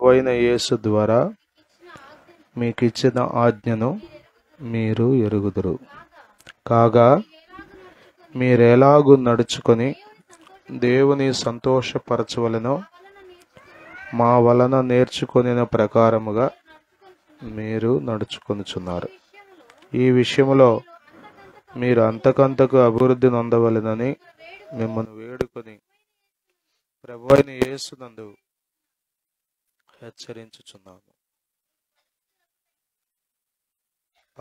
అయిన యేసు ద్వారా మీకిచ్చిన ఆజ్ఞను మీరు ఎరుగుదురు. కాగా మీరెలాగు నడుచుకొని దేవుని సంతోషపరచవలెనో మా వలన నేర్చుకొనిన ప్రకారముగా మీరు నడుచుకొనుచున్నారు. ఈ విషయంలో మీరు అంతకంతకు అభివృద్ధి నొందవలెనని మిమ్మల్ని వేడుకొని ప్రభువైన యేసునందు హెచ్చరించుచున్నాము.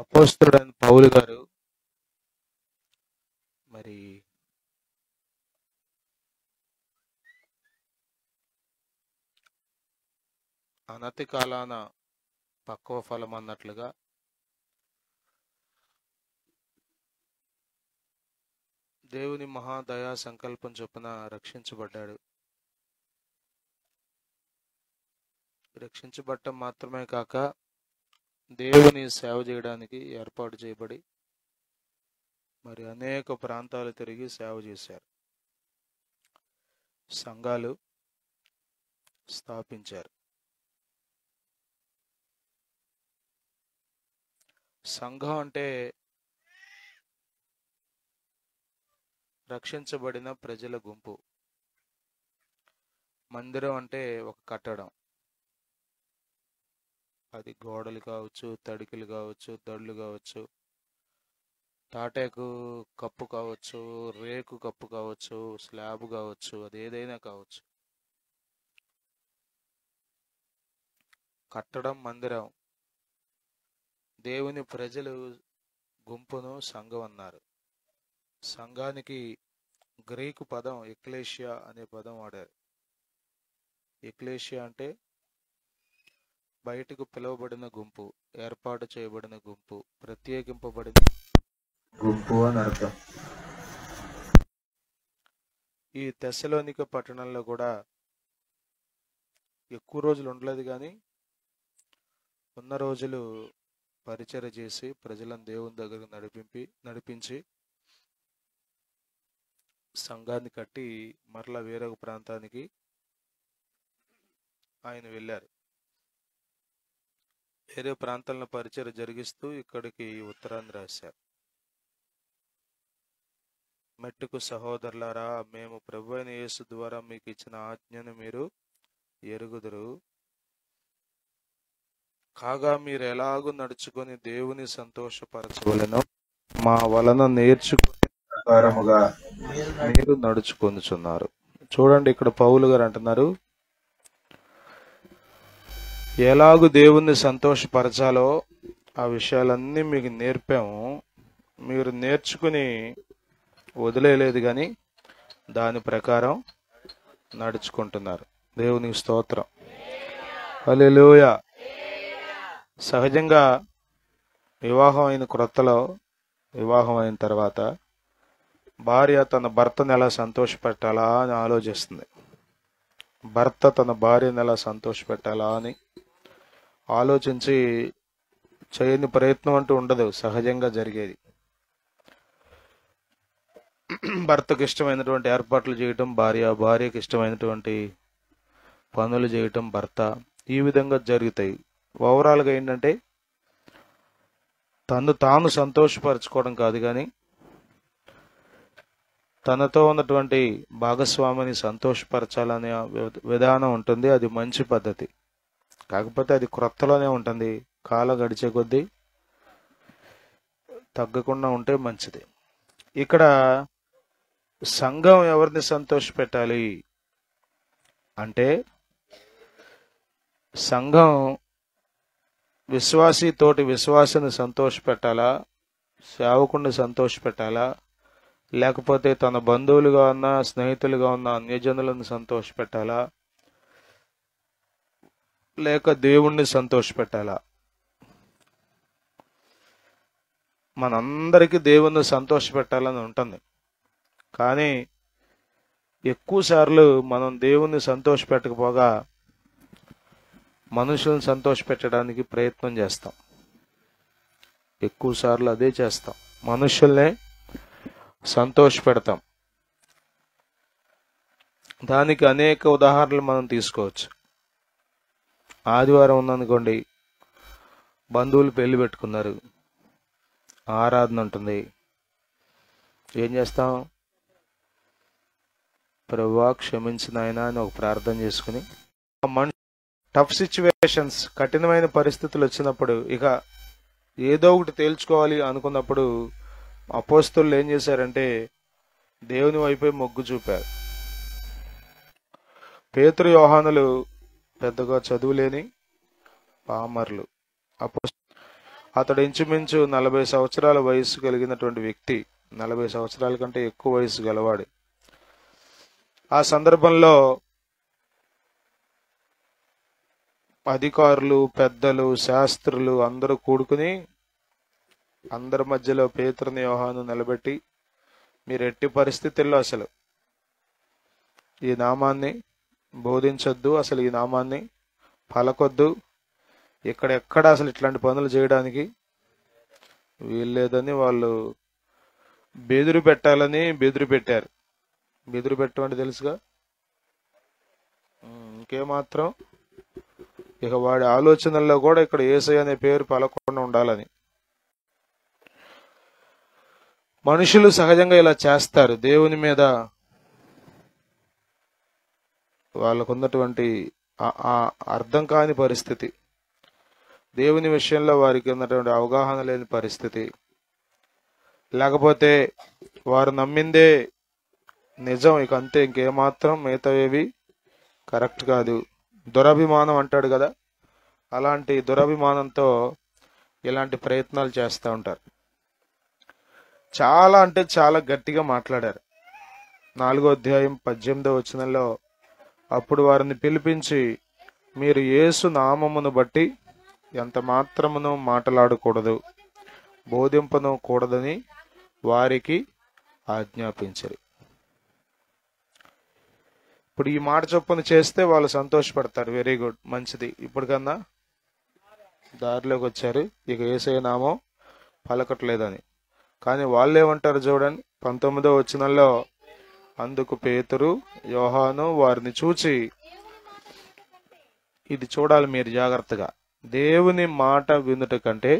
అపోస్తలుడైన పౌలు గారు మరి అనతి కాలాన పక్వ ఫలం అన్నట్లుగా దేవుని మహాదయా సంకల్పం చొప్పున రక్షించబడ్డాడు. రక్షించబడటం మాత్రమే కాక దేవుని సేవ చేయడానికి ఏర్పాటు చేయబడి మరి అనేక ప్రాంతాలు తిరిగి సేవ చేశారు. సంఘాలు స్థాపించారు. సంఘం అంటే రక్షించబడిన ప్రజల గుంపు. మందిరం అంటే ఒక కట్టడం. అది గోడలు కావచ్చు, తడికలు కావచ్చు, దళ్ళు కావచ్చు, తాటాకు కప్పు కావచ్చు, రేకు కప్పు కావచ్చు, స్లాబ్ కావచ్చు, అది ఏదైనా కావచ్చు. కట్టడం మందిరం. దేవుని ప్రజలు గుంపును సంఘం అన్నారు. సంఘానికి గ్రీకు పదం ఎక్లేషియా అనే పదం వాడారు. ఎక్లేషియా అంటే బయటకు పిలువబడిన గుంపు, ఏర్పాటు చేయబడిన గుంపు, ప్రత్యేకింపబడిన గుంపు అని అర్థం. ఈ తెస్సలోనిక పట్టణంలో కూడా ఎక్కువ రోజులు ఉండలేదు, కానీ ఉన్న రోజులు పరిచర్య చేసి ప్రజలను దేవుని దగ్గరకు నడిపించి సంఘాన్ని కట్టి మరలా వేరొక ప్రాంతానికి ఆయన వెళ్ళారు. వేరే ప్రాంతాలను పరిచర్య జరిగిస్తూ ఇక్కడికి ఉత్తరాన్ని రాశారు. మెట్టుకు సహోదరులారా, మేము ప్రభువైన యేసు ద్వారా మీకు ఇచ్చిన ఆజ్ఞను మీరు ఎరుగుదురు. కాగా మీరు ఎలాగూ నడుచుకొని దేవుని సంతోషపరచవలెనో మా వలన నేర్చుకునే ప్రకారముగా మీరు నడుచుకొనుచున్నారు. చూడండి, ఇక్కడ పౌలు గారు అంటున్నారు, ఎలాగూ దేవుణ్ణి సంతోషపరచాలో ఆ విషయాలన్నీ మీకు నేర్పాము. మీరు నేర్చుకుని వదిలేయలేదు, కానీ దాని ప్రకారం నడుచుకుంటున్నారు. దేవునికి స్తోత్రం. హల్లెలూయా. సహజంగా వివాహం అయిన క్రొత్తలో, వివాహం అయిన తర్వాత భార్య తన భర్తను ఎలా సంతోషపెట్టాలా అని ఆలోచిస్తుంది. భర్త తన భార్యను ఎలా సంతోషపెట్టాలా అని ఆలోచించి చేయని ప్రయత్నం అంటూ ఉండదు, సహజంగా జరిగేది. భర్తకు ఇష్టమైనటువంటి ఏర్పాట్లు చేయటం భార్య, భార్యకి ఇష్టమైనటువంటి పనులు చేయటం భర్త, ఈ విధంగా జరుగుతాయి. ఓవరాల్గా ఏంటంటే తాను సంతోషపరచుకోవడం కాదు, కానీ తనతో ఉన్నటువంటి భాగస్వామిని సంతోషపరచాలనే విధానం ఉంటుంది. అది మంచి పద్ధతి. కాకపోతే అది క్రొత్తలోనే ఉంటుంది. కాలం గడిచే కొద్దీ తగ్గకుండా ఉంటే మంచిది. ఇక్కడ సంఘం ఎవరిని సంతోషపెట్టాలి అంటే, సంఘం విశ్వాసి తోటి విశ్వాసిని సంతోషపెట్టాలా, సేవకుడిని సంతోషపెట్టాలా, లేకపోతే తన బంధువులుగా ఉన్న, స్నేహితులుగా ఉన్న అన్యజనులను సంతోషపెట్టాలా, లేక దేవుణ్ణి సంతోషపెట్టాలా? మనందరికీ దేవుణ్ణి సంతోషపెట్టాలని ఉంటుంది, కానీ ఎక్కువ సార్లు మనం దేవుణ్ణి సంతోషపెట్టకపోగా మనుషులను సంతోషపెట్టడానికి ప్రయత్నం చేస్తాం. ఎక్కువ సార్లు అదే చేస్తాం, మనుషుల్నే సంతోషపెడతాం. దానికి అనేక ఉదాహరణలు మనం తీసుకోవచ్చు. ఆదివారం ఉందనుకోండి, బంధువులు పెళ్లి పెట్టుకున్నారు, ఆరాధన ఉంటుంది. ఏం చేస్తాం? ప్రభువా క్షమించు నాయనా అని ఒక ప్రార్థన చేసుకుని, టఫ్ సిచ్యువేషన్స్, కఠినమైన పరిస్థితులు వచ్చినప్పుడు, ఇక ఏదో ఒకటి తేల్చుకోవాలి అనుకున్నప్పుడు అపోస్తలులు ఏం చేశారంటే దేవుని వైపే మొగ్గు చూపారు. పేతురు యోహానులు పెద్దగా చదువులేని పామర్లు. అతడు ఇంచుమించు 40 సంవత్సరాల వయసు కలిగినటువంటి వ్యక్తి, 40 సంవత్సరాల కంటే ఎక్కువ వయసు గలవాడు. ఆ సందర్భంలో అధికారులు, పెద్దలు, శాస్త్రులు అందరూ కూడుకుని అందరి మధ్యలో పేతురుని యోహాను నిలబెట్టి, మీరు ఎట్టి పరిస్థితుల్లో అసలు ఈ నామాన్ని బోధించొద్దు, అసలు ఈ నామాన్ని పలకొద్దు, ఎక్కడెక్కడ అసలు ఇట్లాంటి పనులు చేయడానికి వీల్లేదని వాళ్ళు బెదిరి పెట్టాలని బెదిరి పెట్టారు. బెదిరి పెట్టమంటే తెలుసుగా, ఇంకేమాత్రం ఇక వాడి ఆలోచనల్లో కూడా ఇక్కడ యేసయ్య అనే పేరు పలకుండా ఉండాలని. మనుషులు సహజంగా ఇలా చేస్తారు. దేవుని మీద వాళ్ళకున్నటువంటి అర్థం కాని పరిస్థితి, దేవుని విషయంలో వారికి ఉన్నటువంటి అవగాహన లేని పరిస్థితి, లేకపోతే వారు నమ్మిందే నిజం, ఇక అంతే, ఇంకేమాత్రం మిగతావేవి కరెక్ట్ కాదు. దురభిమానం అంటాడు కదా, అలాంటి దురభిమానంతో ఇలాంటి ప్రయత్నాలు చేస్తూ ఉంటారు. చాలా అంటే చాలా గట్టిగా మాట్లాడారు. 4వ అధ్యాయం 18వ వచనంలో, అప్పుడు వారిని పిలిపించి, మీరు యేసు నామమును బట్టి ఎంత మాత్రమును మాట్లాడకూడదు, బోధింపను కూడదని వారికి ఆజ్ఞాపించరు. ఇప్పుడు ఈ మాట చొప్పున చేస్తే వాళ్ళు సంతోషపడతారు. వెరీ గుడ్, మంచిది, ఇప్పటికన్నా దారిలోకి వచ్చారు, ఇక యేసయ్య నామం పలకట్లేదని. కానీ వాళ్ళు ఏమంటారు చూడండి, 19వ వచనంలో, అందుకు పేతురు యోహాను వారిని చూచి, ఇది చూడాలి మీరు జాగ్రత్తగా, దేవుని మాట వినుట కంటే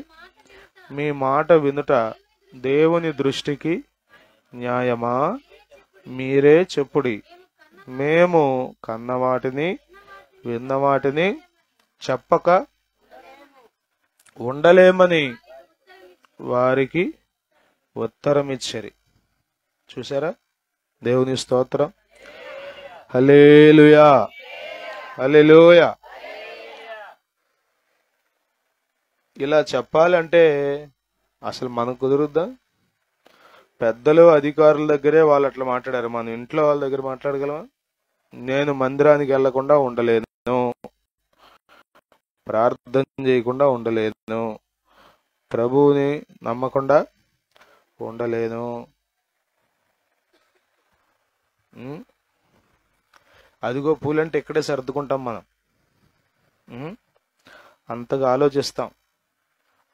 మీ మాట వినుట దేవుని దృష్టికి న్యాయమా? మీరే చెప్పుడి. మేము కన్నవాటిని విన్నవాటిని చెప్పక ఉండలేమని వారికి ఉత్తరం ఇచ్చారు. చూసారా? దేవుని స్తోత్రం. హల్లెలూయా, హల్లెలూయా. ఇలా చెప్పాలంటే అసలు మనకు కుదురుద్దా? పెద్దలు, అధికారుల దగ్గరే వాళ్ళు అట్లా మాట్లాడారు, మన ఇంట్లో వాళ్ళ దగ్గర మాట్లాడగలమా? నేను మందిరానికి వెళ్లకుండా ఉండలేను, ప్రార్థన చేయకుండా ఉండలేను, ప్రభువుని నమ్మకుండా ఉండలేను. అదిగో పూలంటే ఇక్కడే సర్దుకుంటాం మనం. అంతగా ఆలోచిస్తాం,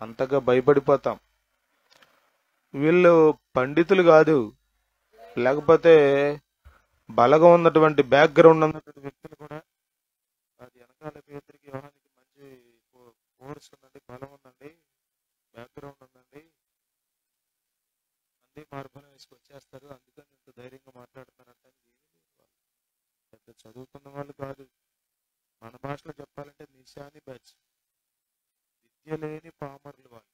అంతగా భయపడిపోతాం. వీళ్ళు పండితులు కాదు, లేకపోతే బలగా ఉన్నటువంటి బ్యాక్గ్రౌండ్ ఉన్నటువంటి వ్యక్తులు కూడా, అది వెనకాల పేతురికి యోహానికి మంచి కోర్స్ ఉందండి, బలం ఉందండి, బ్యాక్గ్రౌండ్ ఉందండి, అన్ని మార్పులు వేసుకొచ్చేస్తారు, అందుకని ఇంత ధైర్యంగా మాట్లాడుతున్నారంటే పెద్ద చదువుకున్న వాళ్ళు కాదు. మన భాషలో చెప్పాలంటే నిశాని బ్యాచ్, విద్య లేని పామర్లు వాళ్ళు.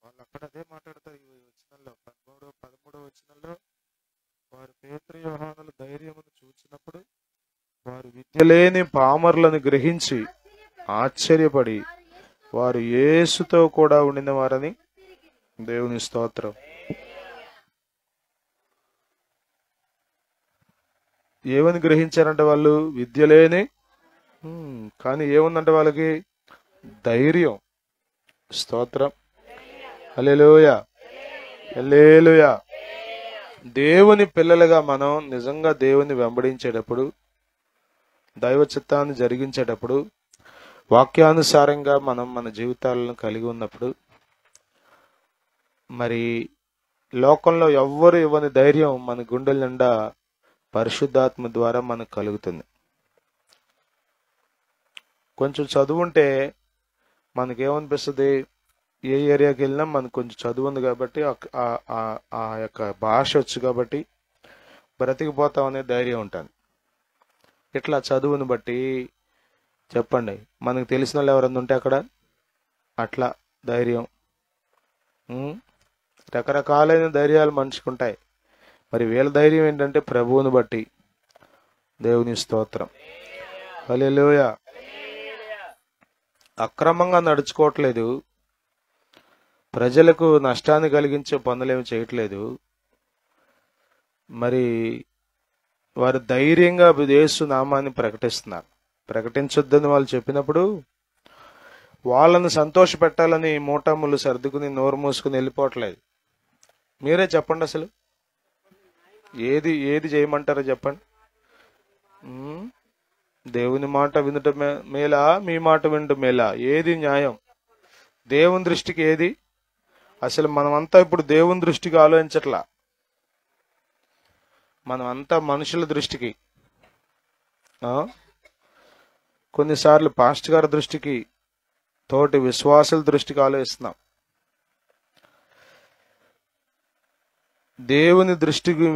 వాళ్ళు అక్కడ అదే మాట్లాడతారు. ఈ వచనంలో 13వ వచనంలో, వారు పేతురు యోహానుల ధైర్యమును చూసినప్పుడు వారు విద్య లేని పామర్లను గ్రహించి ఆశ్చర్యపడి వారు యేసుతో కూడా ఉండిన వారని. దేవుని స్తోత్రం. ఏమని గ్రహించారంటే వాళ్ళు విద్య లేని, కానీ ఏముందంటే వాళ్ళకి ధైర్యం. స్తోత్రం. హల్లెలూయా, హల్లెలూయా. దేవుని పిల్లలుగా మనం నిజంగా దేవుని వెంబడించేటప్పుడు, దైవ చిత్తాన్ని జరిగించేటప్పుడు, వాక్యానుసారంగా మనం మన జీవితాలను కలిగి ఉన్నప్పుడు, మరి లోకంలో ఎవ్వరు ఇవ్వని ధైర్యం మన గుండెల నిండా పరిశుద్ధాత్మ ద్వారా మనకు కలుగుతుంది. కొంచెం చదువు ఉంటే మనకేమనిపిస్తుంది, ఏ ఏరియాకి వెళ్ళినా మనకు కొంచెం చదువు ఉంది కాబట్టి ఆ యొక్క భాష వచ్చు కాబట్టి బ్రతికిపోతామనే ధైర్యం ఉంటుంది. ఇట్లా చదువుని బట్టి చెప్పండి, మనకు తెలిసిన వాళ్ళు ఎవరన్నా ఉంటే అక్కడ అట్లా ధైర్యం. రకరకాలైన ధైర్యాలు మనిషికి ఉంటాయి. మరి వీళ్ళ ధైర్యం ఏంటంటే ప్రభువుని బట్టి. దేవుని స్తోత్రం. హల్లెలూయా. అక్రమంగా నడుచుకోవట్లేదు, ప్రజలకు నష్టాన్ని కలిగించే పనులేమి చేయట్లేదు. మరి వారు ధైర్యంగా యేసు నామాన్ని ప్రకటిస్తున్నారు. ప్రకటించొద్దని వాళ్ళు చెప్పినప్పుడు వాళ్ళని సంతోష పెట్టాలని మూటములు సర్దుకుని నోరు మూసుకుని వెళ్ళిపోవట్లేదు. మీరే చెప్పండి, అసలు ఏది చేయమంటారో చెప్పండి. దేవుని మాట వినుట మేలా, మీ మాట వినుట మేలా? ఏది న్యాయం? దేవుని దృష్టికి ఏది? అసలు మనమంతా ఇప్పుడు దేవుని దృష్టికి ఆలోచించట్లా, మనమంతా మనుషుల దృష్టికి, కొన్నిసార్లు పాస్టర్ గారి దృష్టికి, తోటి విశ్వాసుల దృష్టికి ఆలోచిస్తున్నాం. దేవుని దృష్టికి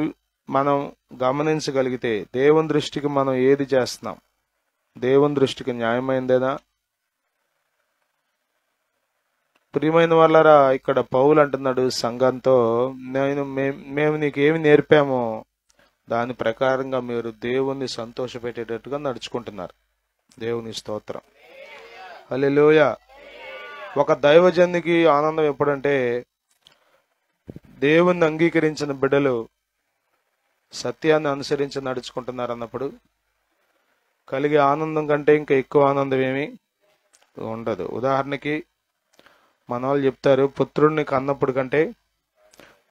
మనం గమనించగలిగితే, దేవుని దృష్టికి మనం ఏది చేస్తున్నాం, దేవుని దృష్టికి న్యాయమైందేనా? ప్రియమైన వాళ్ళరా, ఇక్కడ పౌలు అంటున్నాడు సంఘంతో, మేము నీకేమి నేర్పామో దాని ప్రకారంగా మీరు దేవుణ్ణి సంతోషపెట్టేటట్టుగా నడుచుకుంటున్నారు. దేవుని స్తోత్రం. హల్లెలూయా. ఒక దైవజనునికి ఆనందం ఎప్పుడంటే, దేవుణ్ణి అంగీకరించిన బిడ్డలు సత్యాన్ని అనుసరించి నడుచుకుంటున్నారు అన్నప్పుడు కలిగే ఆనందం కంటే ఇంకా ఎక్కువ ఆనందం ఏమీ ఉండదు. ఉదాహరణకి మన వాళ్ళు చెప్తారు, పుత్రుడిని కన్నప్పుడు కంటే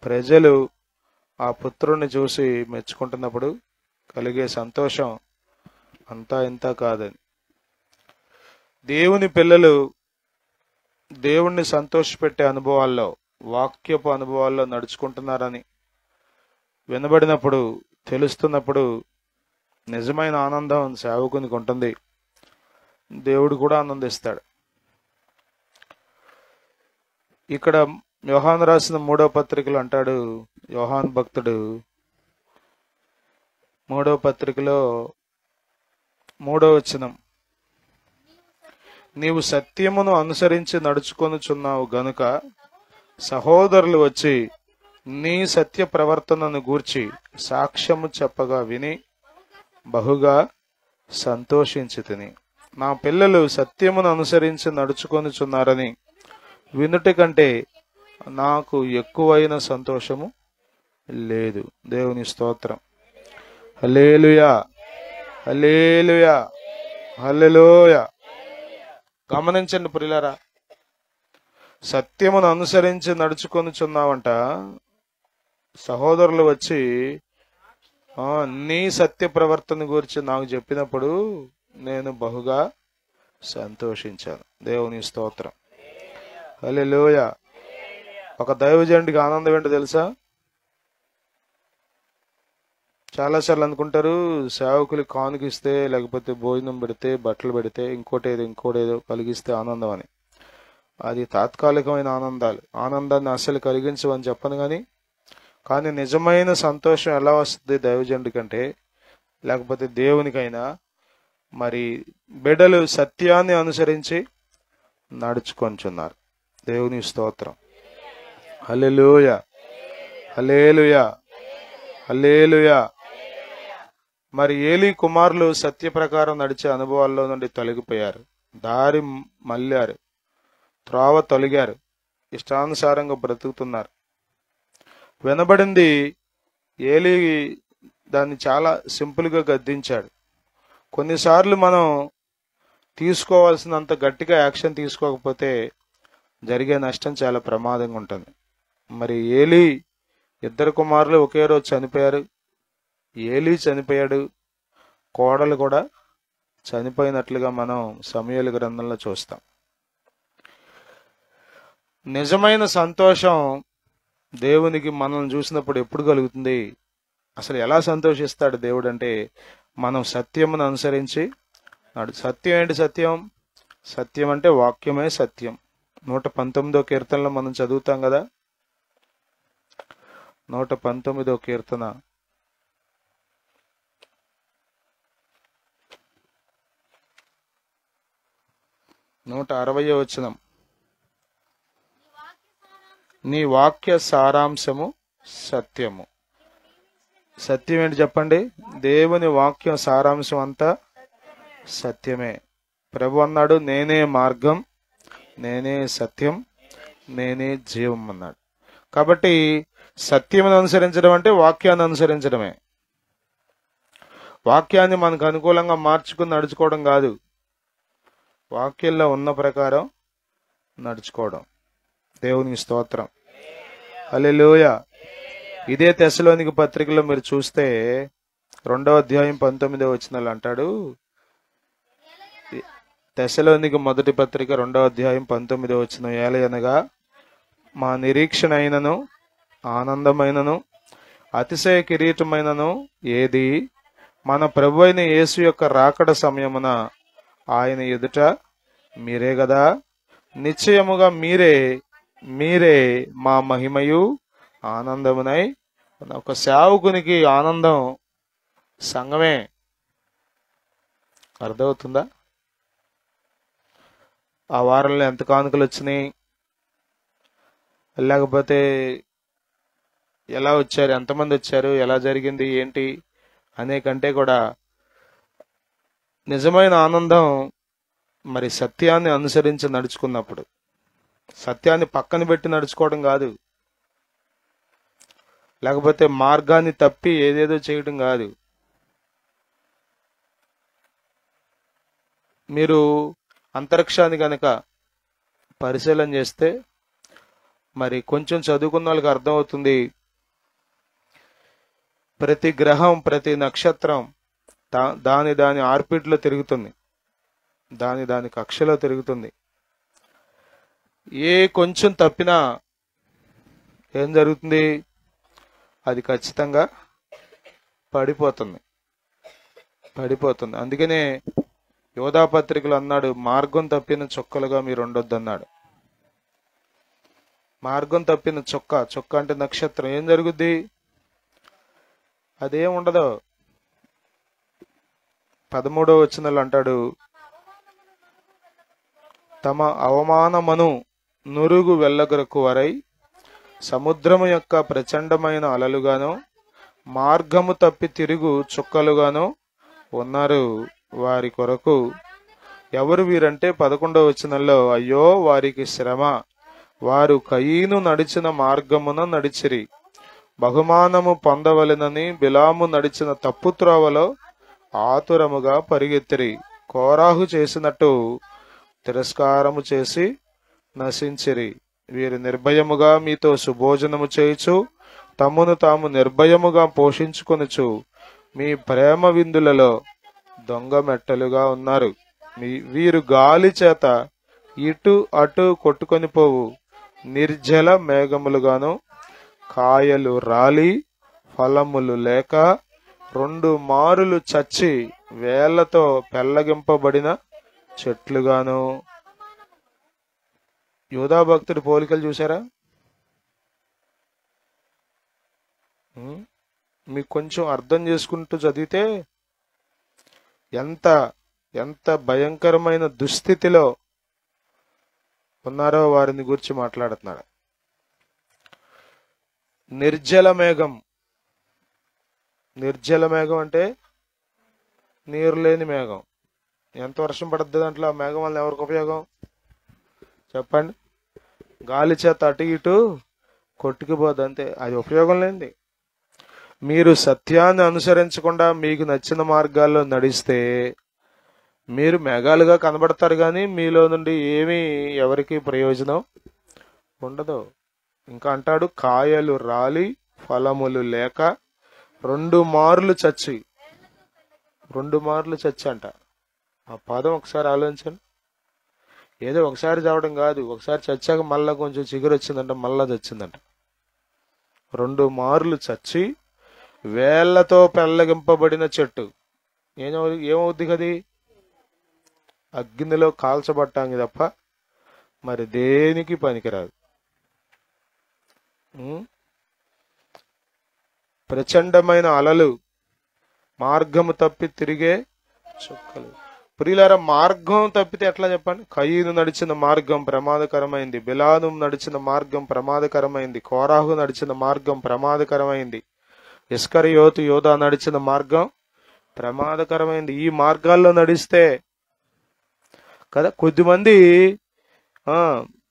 ప్రజలు ఆ పుత్రుడిని చూసి మెచ్చుకుంటున్నప్పుడు కలిగే సంతోషం అంతా ఇంత కాదని. దేవుని పిల్లలు దేవుణ్ణి సంతోషపెట్టే అనుభవాల్లో, వాక్యపు అనుభవాల్లో నడుచుకుంటున్నారని వినబడినప్పుడు, తెలుస్తున్నప్పుడు నిజమైన ఆనందం సేవకునికి ఉంటుంది. దేవుడు కూడా ఆనందిస్తాడు. ఇక్కడ యోహాను రాసిన 3వ పత్రికలో అంటాడు, యోహాను భక్తుడు 3వ పత్రికలో 3వ వచనం, నీవు సత్యమును అనుసరించి నడుచుకొనుచున్నావు గనుక సహోదరులు వచ్చి నీ సత్య ప్రవర్తనను గూర్చి సాక్ష్యము చెప్పగా విని బహుగా సంతోషించితిని. నా పిల్లలు సత్యమును అనుసరించి నడుచుకొనుచున్నారని వినుట కంటే నాకు ఎక్కువైన సంతోషము లేదు. దేవుని స్తోత్రం. హల్లెలూయా, హల్లెలూయా, హల్లెలూయా. గమనించండి ప్రియులారా, సత్యమును అనుసరించి నడుచుకొనుచున్నావంట. సహోదరులు వచ్చి నీ సత్య ప్రవర్తన గురించి నాకు చెప్పినప్పుడు నేను బహుగా సంతోషించాను. దేవుని స్తోత్రం. హల్లెలూయా. ఒక దైవజనుడికి ఆనందం ఏంటో తెలుసా? చాలాసార్లు అనుకుంటారు, సేవకులు కానుకిస్తే, లేకపోతే భోజనం పెడితే, బట్టలు పెడితే, ఇంకోటేదో కలిగిస్తే ఆనందం అని. అది తాత్కాలికమైన ఆనందాన్ని అస్సలు కలిగించవని చెప్పను కానీ నిజమైన సంతోషం ఎలా వస్తుంది దైవజనుడి కంటే, లేకపోతే దేవునికైనా, మరి బిడ్డలు సత్యాన్ని అనుసరించి నడుచుకొంచున్నారు. దేవుని స్తోత్రం. హల్లెలూయా, హల్లెలూయా, హల్లెలూయా. మరి ఏలీ కుమారులు సత్య ప్రకారం నడిచే అనుభవాల్లో నుండి తొలగిపోయారు, దారి మళ్ళారు, త్రోవ తొలగారు, ఇష్టానుసారంగా బ్రతుకుతున్నారు. వినబడింది, ఏలీ దాన్ని చాలా సింపుల్గా గద్దించాడు. కొన్నిసార్లు మనం తీసుకోవాల్సినంత గట్టిగా యాక్షన్ తీసుకోకపోతే జరిగే నష్టం చాలా ప్రమాదంగా ఉంటుంది. మరి ఏలీ 2 కుమారులు ఒకే రోజు చనిపోయారు. ఏలీ చనిపోయాడు, కోడలు కూడా చనిపోయినట్లుగా మనం సమూయేలు గ్రంథంలో చూస్తాం. నిజమైన సంతోషం దేవునికి మనల్ని చూసినప్పుడు ఎప్పుడు కలుగుతుంది? అసలు ఎలా సంతోషిస్తాడు దేవుడు అంటే, మనం సత్యమును అనుసరించి సత్యం ఏంటి? సత్యం సత్యం అంటే వాక్యమే సత్యం. 119వ కీర్తనలో మనం చదువుతాం కదా, 119వ కీర్తన 160వ వచనం. నీ వాక్య సారాంశము సత్యము. సత్యం ఏంటి చెప్పండి? దేవుని వాక్యం సారాంశం అంతా సత్యమే. ప్రభు అన్నాడు, నేనే మార్గం, నేనే సత్యం, నేనే జీవం అన్నాడు. కాబట్టి సత్యమును అనుసరించడం అంటే వాక్యాన్ని అనుసరించడమే. వాక్యాన్ని మనకు అనుకూలంగా మార్చుకుని నడుచుకోవడం కాదు, వాక్యంలో ఉన్న ప్రకారం నడుచుకోవడం. దేవునికి స్తోత్రం, హల్లెలూయా. ఇదే తెస్సలోనిక పత్రికలో మీరు చూస్తే 2వ అధ్యాయం 19వ వచనంలో అంటాడు, తెస్సలోనిక మొదటి పత్రిక 2వ అధ్యాయం 19వ వచనం, ఏలయనగా మా నిరీక్షణ అయినను ఆనందమైనను అతిశయ కిరీటమైనను ఏది మన ప్రభు అయిన యేసు యొక్క రాకడ సమయమున ఆయన ఎదుట మీరే గదా. నిశ్చయముగా మీరే మా మహిమయు ఆనందమునై. ఒక సేవకునికి ఆనందం సంఘమే. అర్థమవుతుందా? ఆ వారంలో ఎంత కానుకలు వచ్చినాయి, లేకపోతే ఎలా వచ్చారు, ఎంతమంది వచ్చారు, ఎలా జరిగింది ఏంటి అనే కంటే కూడా నిజమైన ఆనందం మరి సత్యాన్ని అనుసరించి నడుచుకున్నప్పుడు. సత్యాన్ని పక్కన పెట్టి నడుచుకోవడం కాదు, లేకపోతే మార్గాన్ని తప్పి ఏదేదో చేయడం కాదు. మీరు అంతరిక్షాన్ని కనుక పరిశీలన చేస్తే మరి కొంచెం చదువుకున్న వాళ్ళకి అర్థమవుతుంది. ప్రతి గ్రహం, ప్రతి నక్షత్రం దాని ఆర్బిట్లో తిరుగుతుంది, దాని కక్షలో తిరుగుతుంది. ఏ కొంచెం తప్పినా ఏం జరుగుతుంది? అది ఖచ్చితంగా పడిపోతుంది. అందుకనే యోధా పత్రికలు అన్నాడు, మార్గం తప్పిన చుక్కలుగా మీరు ఉండొద్దు అన్నాడు. మార్గం తప్పిన చుక్క అంటే నక్షత్రం. ఏం జరుగుద్ది? అదేం ఉండదు. 13వ వచనంలో అంటాడు, తమ అవమానమును నురుగు వెళ్ళగరకు వరై సముద్రము యొక్క ప్రచండమైన అలలుగాను మార్గము తప్పి తిరుగు చుక్కలుగాను ఉన్నారు. వారి కొరకు ఎవరు వీరంటే 11వ వచనంలో, అయ్యో వారికి శ్రమ, వారు కయీను నడిచిన మార్గమున నడిచిరి, బహుమానము పొందవలెనని బిలాము నడిచిన తప్పు త్రోవలో ఆతురముగా పరిగెత్తిరి, కోరాహు చేసినట్టు తిరస్కారము చేసి నశించిరి. వీరు నిర్భయముగా మీతో సుభోజనము చేయుచు తమను తాము నిర్భయముగా పోషించుకొనుచు మీ ప్రేమ విందులలో దొంగ మెట్టలుగా ఉన్నారు. వీరు గాలి చేత ఇటు అటు కొట్టుకొని పోవు నిర్జల మేఘములుగాను, కాయలు రాలి ఫలములు లేక 2 మారులు చచ్చి వేళ్లతో పెళ్లగింపబడిన చెట్లుగాను. యోధా భక్తుడి పోలికలు చూసారా? మీకు కొంచెం అర్థం చేసుకుంటూ చదివితే ఎంత భయంకరమైన దుస్థితిలో ఉన్నారో వారిని గురించి మాట్లాడుతున్నాడు. నిర్జల మేఘం అంటే నీరు లేని మేఘం. ఎంత వర్షం పడుద్ది దాంట్లో? ఆ మేఘం వల్ల ఎవరికి ఉపయోగం చెప్పండి? గాలి చేత అటు ఇటు కొట్టుకుపోద్ది అంతే, అది ఉపయోగం లేనిది. మీరు సత్యాన్ని అనుసరించకుండా మీకు నచ్చిన మార్గాల్లో నడిస్తే మీరు మేఘాలుగా కనబడతారు, కానీ మీలో నుండి ఏమీ ఎవరికి ప్రయోజనం ఉండదు. ఇంకా అంటాడు, కాయలు రాలి ఫలములు లేక 2 మారులు చచ్చి అంట. ఆ పదం ఒకసారి ఆలోచించండి. ఏదో ఒకసారి చావడం కాదు, ఒకసారి చచ్చాక మళ్ళా కొంచెం చిగురు వచ్చిందంట, మళ్ళా చచ్చిందంట. 2 మారులు చచ్చి వేళ్లతో పెళ్లగింపబడిన చెట్టు ఏమవుద్ది కది? అగ్నిలో కాల్చబట్టానికి తప్ప మరి దేనికి పనికిరాదు. ఉం? ప్రచండమైన అలలు, మార్గము తప్పి తిరిగే చుక్కలు. ప్రియులారా, మార్గం తప్పితే ఎట్లా చెప్పండి? కయీను నడిచిన మార్గం ప్రమాదకరమైంది, బిలాను నడిచిన మార్గం ప్రమాదకరమైంది, కోరాహు నడిచిన మార్గం ప్రమాదకరమైంది, ఇస్కరియోతు యోధా నడిచిన మార్గం ప్రమాదకరమైంది. ఈ మార్గాల్లో నడిస్తే కదా కొద్దిమంది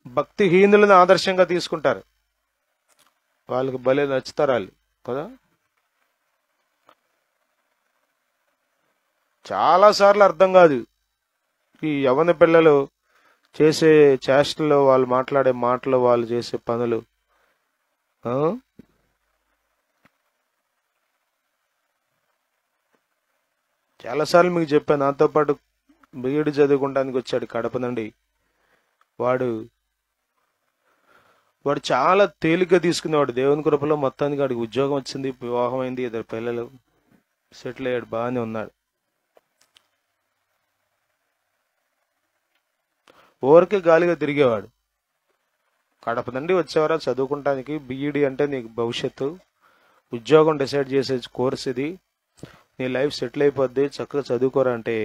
భక్తిహీనులను ఆదర్శంగా తీసుకుంటారు. వాళ్ళకి భలే నచ్చుతారు వాళ్ళు కదా. చాలాసార్లు అర్థం కాదు ఈ యవ్వన పిల్లలు చేసే చేష్టలు, వాళ్ళు మాట్లాడే మాటలు, వాళ్ళు చేసే పనులు. చాలాసార్లు మీకు చెప్పాను, నాతో పాటు బీఈడి చదువుకోవడానికి వచ్చాడు కడప నుండి. వాడు చాలా తేలిగ్గా తీసుకునేవాడు. దేవుని కృపలో మొత్తానికి వాడికి ఉద్యోగం వచ్చింది, వివాహం అయింది, ఇద్దరు పిల్లలు, సెటిల్ అయ్యాడు, బాగానే ఉన్నాడు. ఊరికే గాలిగా తిరిగేవాడు. కడప నుండి వచ్చేవారా చదువుకుంటానికి, బీఈడి అంటే నీకు భవిష్యత్తు, ఉద్యోగం డిసైడ్ చేసే కోర్స్ ఇది, నీ లైఫ్ సెటిల్ అయిపోద్ది, చక్కగా చదువుకోరా అంటే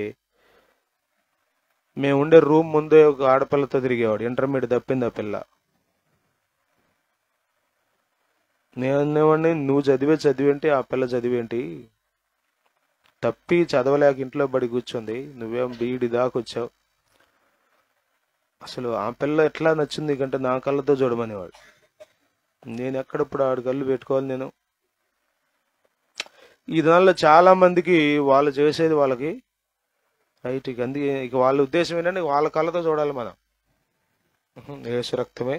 మేము ఉండే రూమ్ ముందే ఒక ఆడపిల్లతో తిరిగేవాడు. ఇంటర్మీడియట్ తప్పింది ఆ పిల్ల. నేను అనేవాడిని, నువ్వు చదివేంటి, ఆ పిల్ల చదివేంటి, తప్పి చదవలేక ఇంట్లో బడి కూర్చుంది, నువ్వేం బీఈడి దాకా వచ్చావు, అసలు ఆ పిల్ల ఎట్లా నచ్చింది కంటే నా కళ్ళతో చూడమనేవాడు. నేను ఎక్కడప్పుడు ఆడి కళ్ళు పెట్టుకోవాలి నేను? ఈ దానిలో చాలా మందికి వాళ్ళు చేసేది వాళ్ళకి రైట్. అందుకే ఇక వాళ్ళ ఉద్దేశం ఏంటంటే వాళ్ళ కళ్ళతో చూడాలి మనం. యేసు రక్తమే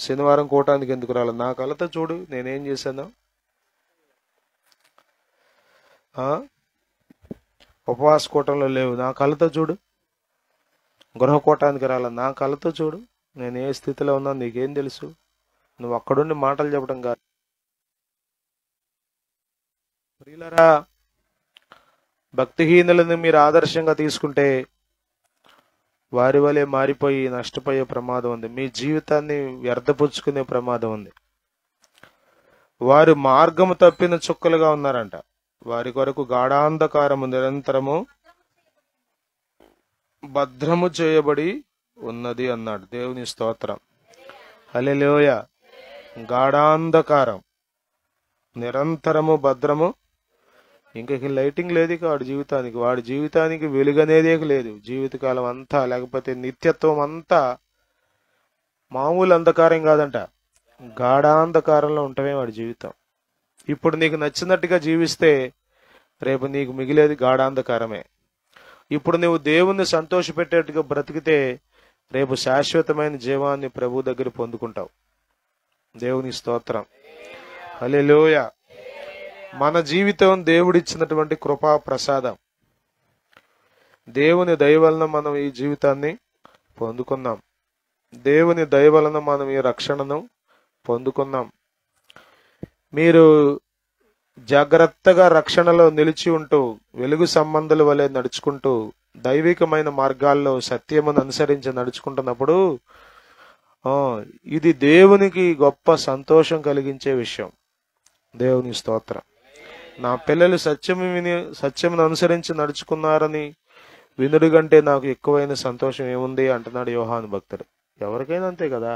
శనివారం కూటానికి ఎందుకు రాలేదు, నా కళ్ళతో చూడు నేనేం చేశాను. ఉపవాస కూటంలో లేవు, నా కళ్ళతో చూడు. గృహకూటానికి రాల, నా కళ్ళతో చూడు. నేను ఏ స్థితిలో ఉన్నా నీకేం తెలుసు? నువ్వు అక్కడుండి మాటలు చెప్పడం కాదు. ప్రియులరా, భక్తిహీనులను మీరు ఆదర్శంగా తీసుకుంటే వారి వలె మారిపోయి నష్టపోయే ప్రమాదం ఉంది. మీ జీవితాన్ని వ్యర్థపుచ్చుకునే ప్రమాదం ఉంది. వారు మార్గము తప్పిన చుక్కలుగా ఉన్నారంట. వారి కొరకు గాఢాంధకారము నిరంతరము భద్రము చేయబడి ఉన్నది అన్నాడు. దేవుని స్తోత్రం, హల్లెలూయ. గాఢాంధకారం నిరంతరము భద్రము. ఇంకా లైటింగ్ లేదు ఇక వాడి జీవితానికి వెలుగనేదే లేదు జీవితకాలం అంతా. లేకపోతే నిత్యత్వం అంతా మామూలు అంధకారం కాదంట, గాఢాంధకారంలో ఉండటమే వాడి జీవితం. ఇప్పుడు నీకు నచ్చినట్టుగా జీవిస్తే రేపు నీకు మిగిలేది గాఢాంధకారమే. ఇప్పుడు నువ్వు దేవుణ్ణి సంతోషపెట్టేట్టుగా బ్రతికితే రేపు శాశ్వతమైన జీవాన్ని ప్రభు దగ్గర పొందుకుంటావు. దేవుని స్తోత్రం, హల్లెలూయా. మన జీవితం దేవుడిచ్చినటువంటి కృపా ప్రసాదం. దేవుని దయ వలన మనం ఈ జీవితాన్ని పొందుకున్నాం. దేవుని దయ వలన మనం ఈ రక్షణను పొందుకున్నాం. మీరు జాగ్రత్తగా రక్షణలో నిలిచి ఉంటూ, వెలుగు సంబంధుల వలె నడుచుకుంటూ, దైవికమైన మార్గాల్లో సత్యమును అనుసరించి నడుచుకుంటున్నప్పుడు ఇది దేవునికి గొప్ప సంతోషం కలిగించే విషయం. దేవుని స్తోత్రం. నా పిల్లలు సత్యమును అనుసరించి నడుచుకున్నారని వినుడు కంటే నాకు ఎక్కువైన సంతోషం ఏముంది అంటున్నాడు యోహాను భక్తుడు. ఎవరికైనా అంతే కదా.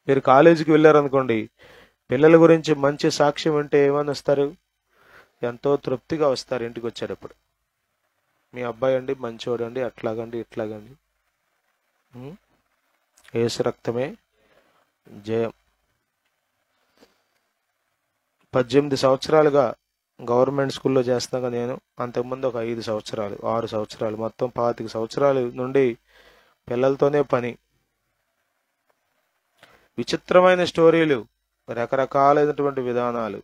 మీరు కాలేజీకి వెళ్ళారనుకోండి, పిల్లల గురించి మంచి సాక్ష్యం వింటే ఏమని వస్తారు? ఎంతో తృప్తిగా వస్తారు ఇంటికి వచ్చేటప్పుడు. మీ అబ్బాయి అండి మంచోడండి, అట్లాగండి ఇట్లాగండి. యేసు రక్తమే జయం. 18 సంవత్సరాలుగా గవర్నమెంట్ స్కూల్లో చేస్తున్నాగా నేను. అంతకుముందు ఒక 5 సంవత్సరాలు 6 సంవత్సరాలు, మొత్తం 25 సంవత్సరాలు నుండి పిల్లలతోనే పని. విచిత్రమైన స్టోరీలు, రకరకాలైనటువంటి విధానాలు.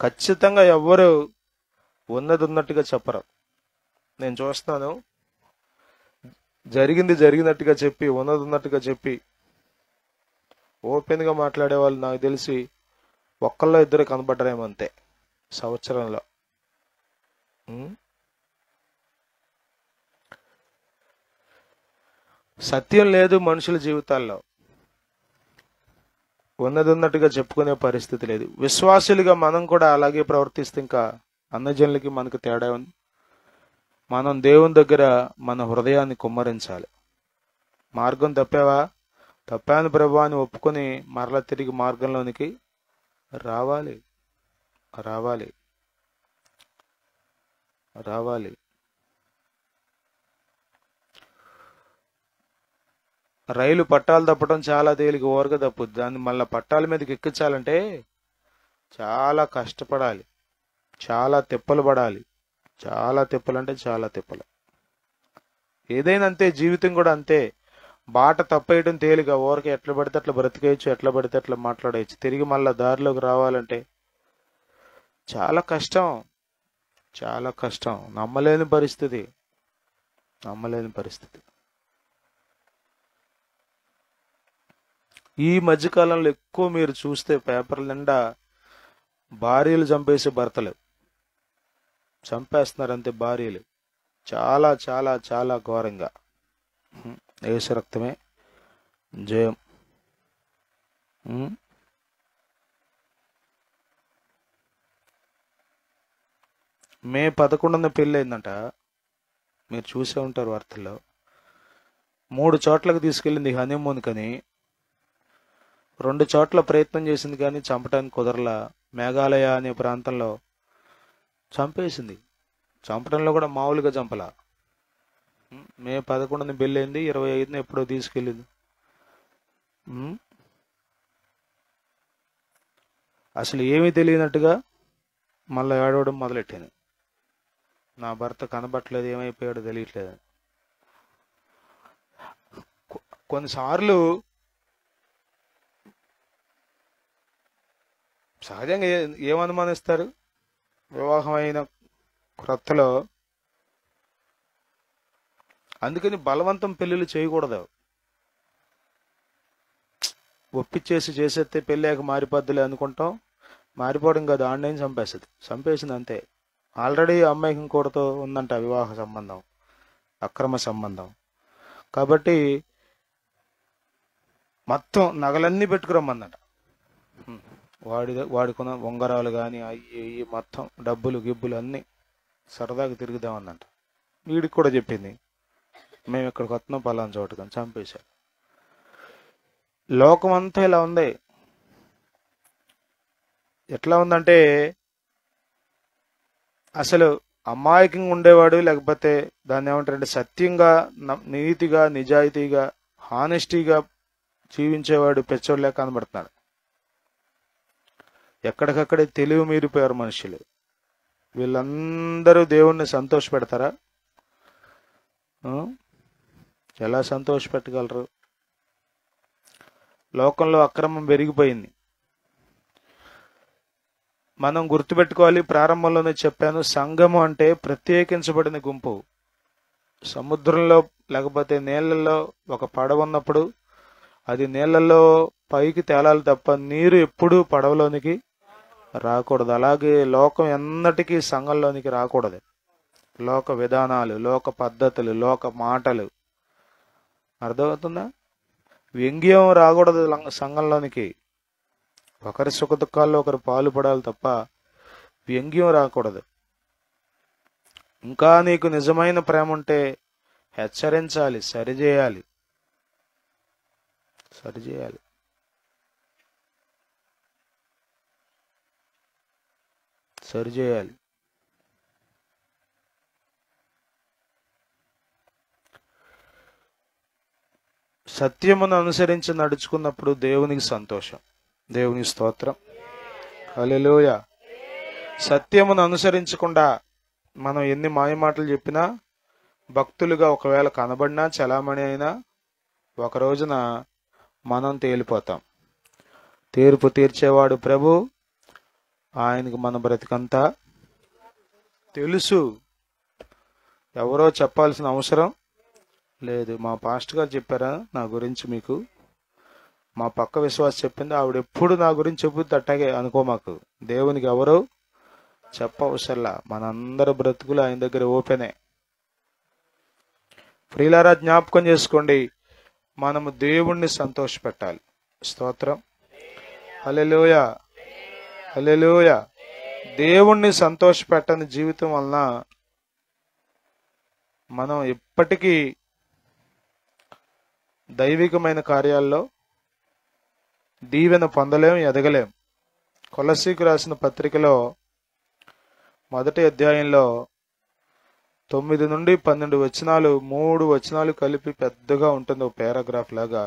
ఖచ్చితంగా ఎవ్వరు ఉన్నది ఉన్నట్టుగా చెప్పరు. నేను చూస్తున్నాను, జరిగినట్టుగా చెప్పి, ఉన్నది ఉన్నట్టుగా చెప్పి ఓపెన్గా మాట్లాడే వాళ్ళు నాకు తెలిసి ఒక్కళ్ళో ఇద్దరు కనబడ్డరేమో అంతే సంవత్సరంలో. సత్యం లేదు మనుషుల జీవితాల్లో. ఉన్నదిన్నట్టుగా చెప్పుకునే పరిస్థితి లేదు. విశ్వాసులుగా మనం కూడా అలాగే ప్రవర్తిస్తే ఇంకా అన్నజనులకి మనకు తేడా ఉంది. మనం దేవుని దగ్గర మన హృదయాన్ని కుమ్మరించాలి. మార్గం తప్పావా? తప్పాను ప్రభువా అని ఒప్పుకొని మరలా తిరిగి మార్గంలోనికి రావాలి రావాలి రావాలి. రైలు పట్టాలు తప్పడం చాలా తేలిక, ఓరగా తప్పుద్ది. దాన్ని మళ్ళీ పట్టాల మీదకి ఎక్కించాలంటే చాలా కష్టపడాలి, చాలా తిప్పలు పడాలి. చాలా తిప్పలు అంటే చాలా తిప్పలు. ఏదైనా అంతే, జీవితం కూడా అంతే. బాట తప్పేయడం తేలిక, ఓరక ఎట్లా పడితే అట్లా బ్రతికేయచ్చు, ఎట్లా పడితే అట్లా మాట్లాడేయచ్చు. తిరిగి మళ్ళీ దారిలోకి రావాలంటే చాలా కష్టం, చాలా కష్టం. నమ్మలేని పరిస్థితి, నమ్మలేని పరిస్థితి. ఈ మధ్యకాలంలో ఎక్కువ మీరు చూస్తే పేపర్ల నిండా భార్యలు చంపేసే భర్తలు, చంపేస్తున్నారు అంతే భార్యలు. చాలా చాలా చాలా ఘోరంగా. యేసు రక్తమే జయం. మే 11న పెళ్ళి అయిందంట, మీరు చూసే ఉంటారు వార్తల్లో. 3 చోట్లకు తీసుకెళ్ళింది హనీమూన్ కని, 2 చోట్ల ప్రయత్నం చేసింది కానీ చంపడానికి కుదరలా. మేఘాలయ అనే ప్రాంతంలో చంపేసింది. చంపడంలో కూడా మామూలుగా చంపలా. మే 11న పెళ్ళైంది, 25న ఎప్పుడో తీసుకెళ్ళింది. అసలు ఏమీ తెలియనట్టుగా మళ్ళీ ఏడవడం మొదలెట్టాను. నా భర్త కనబట్టలేదు, ఏమైపోయాడో తెలియట్లేదు. కొన్నిసార్లు సహజంగా ఏమనుమానిస్తారు? వివాహం అయిన క్రొత్తలో. అందుకని బలవంతం పెళ్ళిళ్ళు చేయకూడదు. ఒప్పిచ్చేసి చేసేస్తే పెళ్ళాక మారిపోద్దులే అనుకుంటాం. మారిపోవడం కాదు, ఆన్లైన్ చంపేసింది అంతే. ఆల్రెడీ అమ్మాయికి ఇంకోటితో ఉందంట వివాహ సంబంధం, అక్రమ సంబంధం. కాబట్టి మొత్తం నగలన్నీ పెట్టుకురమ్మందట. వాడుకున్న ఉంగరాలు కానీ అయ్యి మొత్తం డబ్బులు గిబ్బులు అన్నీ సరదాగా తిరుగుదామన్నంట. వీడికి కూడా చెప్పింది, మేము ఇక్కడికి వస్తున్నాం పలానా చోటు, కానీ చంపేశారు. లోకం అంతా ఇలా ఉంది. ఎట్లా ఉందంటే అసలు అమాయకంగా ఉండేవాడు, లేకపోతే దాన్ని ఏమంటారంటే సత్యంగా, నీతిగా, నిజాయితీగా, హానెస్టీగా జీవించేవాడు పెచ్చోళ్ళే కనబడుతున్నాడు. ఎక్కడికక్కడే తెలివి మీరిపోయారు మనుషులు. వీళ్ళందరూ దేవుణ్ణి సంతోష పెడతారా? ఎలా సంతోష పెట్టగలరు? లోకంలో అక్రమం పెరిగిపోయింది. మనం గుర్తుపెట్టుకోవాలి, ప్రారంభంలోనే చెప్పాను, సంఘము అంటే ప్రత్యేకించబడిన గుంపు. సముద్రంలో లేకపోతే నీళ్ళల్లో ఒక పడవ ఉన్నప్పుడు అది నీళ్ళల్లో పైకి తేలాలి తప్ప నీరు ఎప్పుడూ పడవలోనికి రాకూడదు. అలాగే లోకం ఎన్నటికీ సంఘంలోనికి రాకూడదు. లోక విధానాలు, లోక పద్ధతులు, లోక మాటలు, అర్థమవుతుందా? వ్యంగ్యం రాకూడదు సంఘంలోనికి. ఒకరి సుఖ దుఃఖాల్లో ఒకరు పాలుపడాలి తప్ప వ్యంగ్యం రాకూడదు. ఇంకా నీకు నిజమైన ప్రేమ ఉంటే హెచ్చరించాలి, సరిచేయాలి. సత్యమును అనుసరించి నడుచుకున్నప్పుడు దేవునికి సంతోషం, దేవునికి స్తోత్రం, హల్లెలూయా. సత్యమును అనుసరించకుండా మనం ఎన్ని మాయమాటలు చెప్పినా, భక్తులుగా ఒకవేళ కనబడినా, చలామణి అయినా, ఒక రోజున మనం తేలిపోతాం. తీర్పు తీర్చేవాడు ప్రభు, ఆయనకు మన బ్రతికంతా తెలుసు. ఎవరో చెప్పాల్సిన అవసరం లేదు. మా పాస్టర్ గారు చెప్పారా నా గురించి మీకు? మా పక్క విశ్వాసం చెప్పింది, ఆవిడ ఎప్పుడు నా గురించి చెబుద్ది అట్టాగే అనుకో. మాకు దేవునికి ఎవరు చెప్పవసరలా. మనందరి బ్రతుకులు ఆయన దగ్గర ఓపెనే. ప్రియులారా, జ్ఞాపకం చేసుకోండి, మనము దేవుణ్ణి సంతోషపెట్టాలి. స్తోత్రం. హల్లెలూయా, హల్లెలూయా. దేవుణ్ణి సంతోషపెట్టని జీవితం వలన మనం ఎప్పటికీ దైవికమైన కార్యాల్లో దీవెన పొందలేం, ఎదగలేం. కొలస్సీకు రాసిన పత్రికలో 1వ అధ్యాయంలో 9 నుండి 12 వచనాలు, 3 వచనాలు కలిపి పెద్దగా ఉంటుంది, ఒక పారాగ్రాఫ్ లాగా.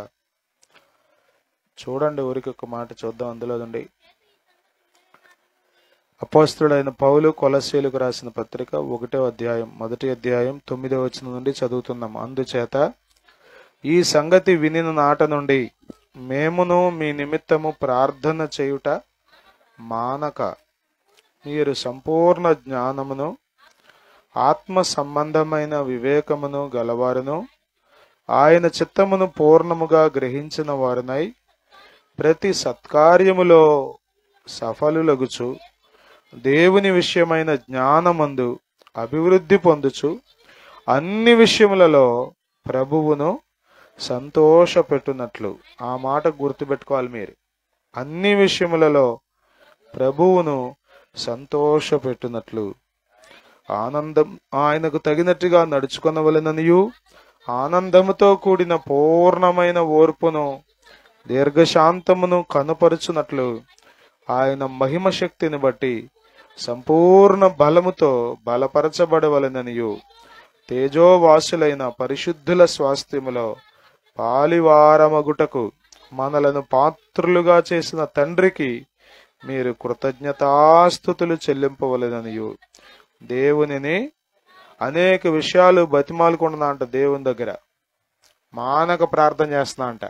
చూడండి, ఊరికి ఒక మాట చూద్దాం అందులో నుండి. అపోస్తలుడైన పౌలు కొలస్సీలకు రాసిన పత్రిక 1వ అధ్యాయం 1వ అధ్యాయం 9వ వచనం నుండి చదువుతున్నాం. అందుచేత ఈ సంగతి వినిన నాట నుండి మేమును మీ నిమిత్తము ప్రార్థన చేయుట మానక మీరు సంపూర్ణ జ్ఞానమును ఆత్మ సంబంధమైన వివేకమును గలవారును ఆయన చిత్తమును పూర్ణముగా గ్రహించిన వారునై ప్రతి సత్కార్యములో సఫలులగుచు దేవుని విషయమైన జ్ఞానమందు అభివృద్ధి పొందుచు అన్ని విషయములలో ప్రభువును సంతోషపెట్టునట్లు. ఆ మాట గుర్తుపెట్టుకోవాలి మీరు. అన్ని విషయములలో ప్రభువును సంతోషపెట్టునట్లు ఆనందం ఆయనకు తగినట్టుగా నడుచుకొనవలెననియు ఆనందముతో కూడిన పూర్ణమైన ఓర్పును దీర్ఘశాంతమును కనుపరుచునట్లు ఆయన మహిమ శక్తిని బట్టి సంపూర్ణ బలముతో బలపరచబడవలెననియు తేజోవాసులైన పరిశుద్ధుల స్వాస్థ్యములో పాలివారమగుటకు మనలను పాత్రులుగా చేసిన తండ్రికి మీరు కృతజ్ఞతాస్తుతులు చెల్లింపవలెననియు దేవునిని అనేక విషయాలు బతిమాలుకుంటున్నా అంట. దేవుని దగ్గర మానక ప్రార్థన చేస్తున్నా అంట.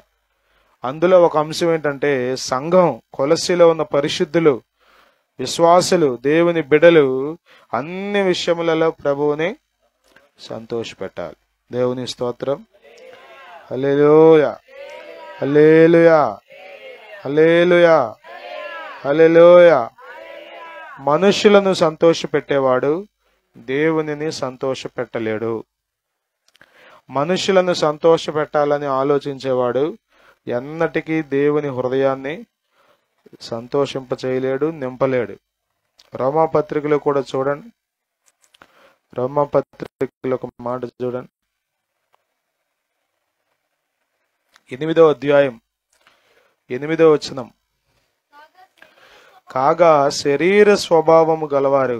అందులో ఒక అంశం ఏంటంటే, సంఘం, కొలస్సీలో ఉన్న పరిశుద్ధులు, విశ్వాసులు, దేవుని బిడలు అన్ని విషయములలో ప్రభువుని సంతోషపెట్టాలి. దేవుని స్తోత్రం. హల్లెలూయా, హల్లెలూయా, హల్లెలూయా, హల్లెలూయా. మనుషులను సంతోషపెట్టేవాడు దేవునిని సంతోషపెట్టలేడు. మనుషులను సంతోషపెట్టాలని ఆలోచించేవాడు ఎన్నటికీ దేవుని హృదయాన్ని సంతోషింపచేయలేడు, నింపలేడు. రోమాపత్రికలో కూడా చూడండి, రోమాపత్రికలో ఒక మాట చూడండి. 8వ అధ్యాయం 8వ వచనం. కాగా శరీర స్వభావము గలవారు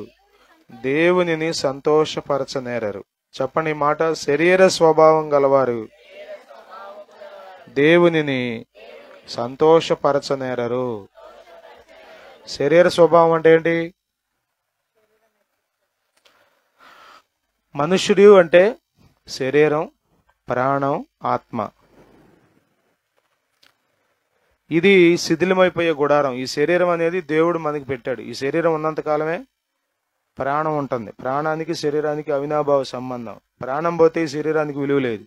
దేవునిని సంతోషపరచనేరరు. చెప్పండి ఈ మాట. శరీర స్వభావం గలవారు దేవునిని సంతోషపరచనేరరు. శరీర స్వభావం అంటే ఏంటి? మనుష్యుడు అంటే శరీరం, ప్రాణం, ఆత్మ. ఇది శిథిలమైపోయే గుడారం. ఈ శరీరం అనేది దేవుడు మనకి పెట్టాడు. ఈ శరీరం ఉన్నంత కాలమే ప్రాణం ఉంటుంది. ప్రాణానికి శరీరానికి అవినాభావ సంబంధం. ప్రాణం పోతే ఈ శరీరానికి విలువ లేదు.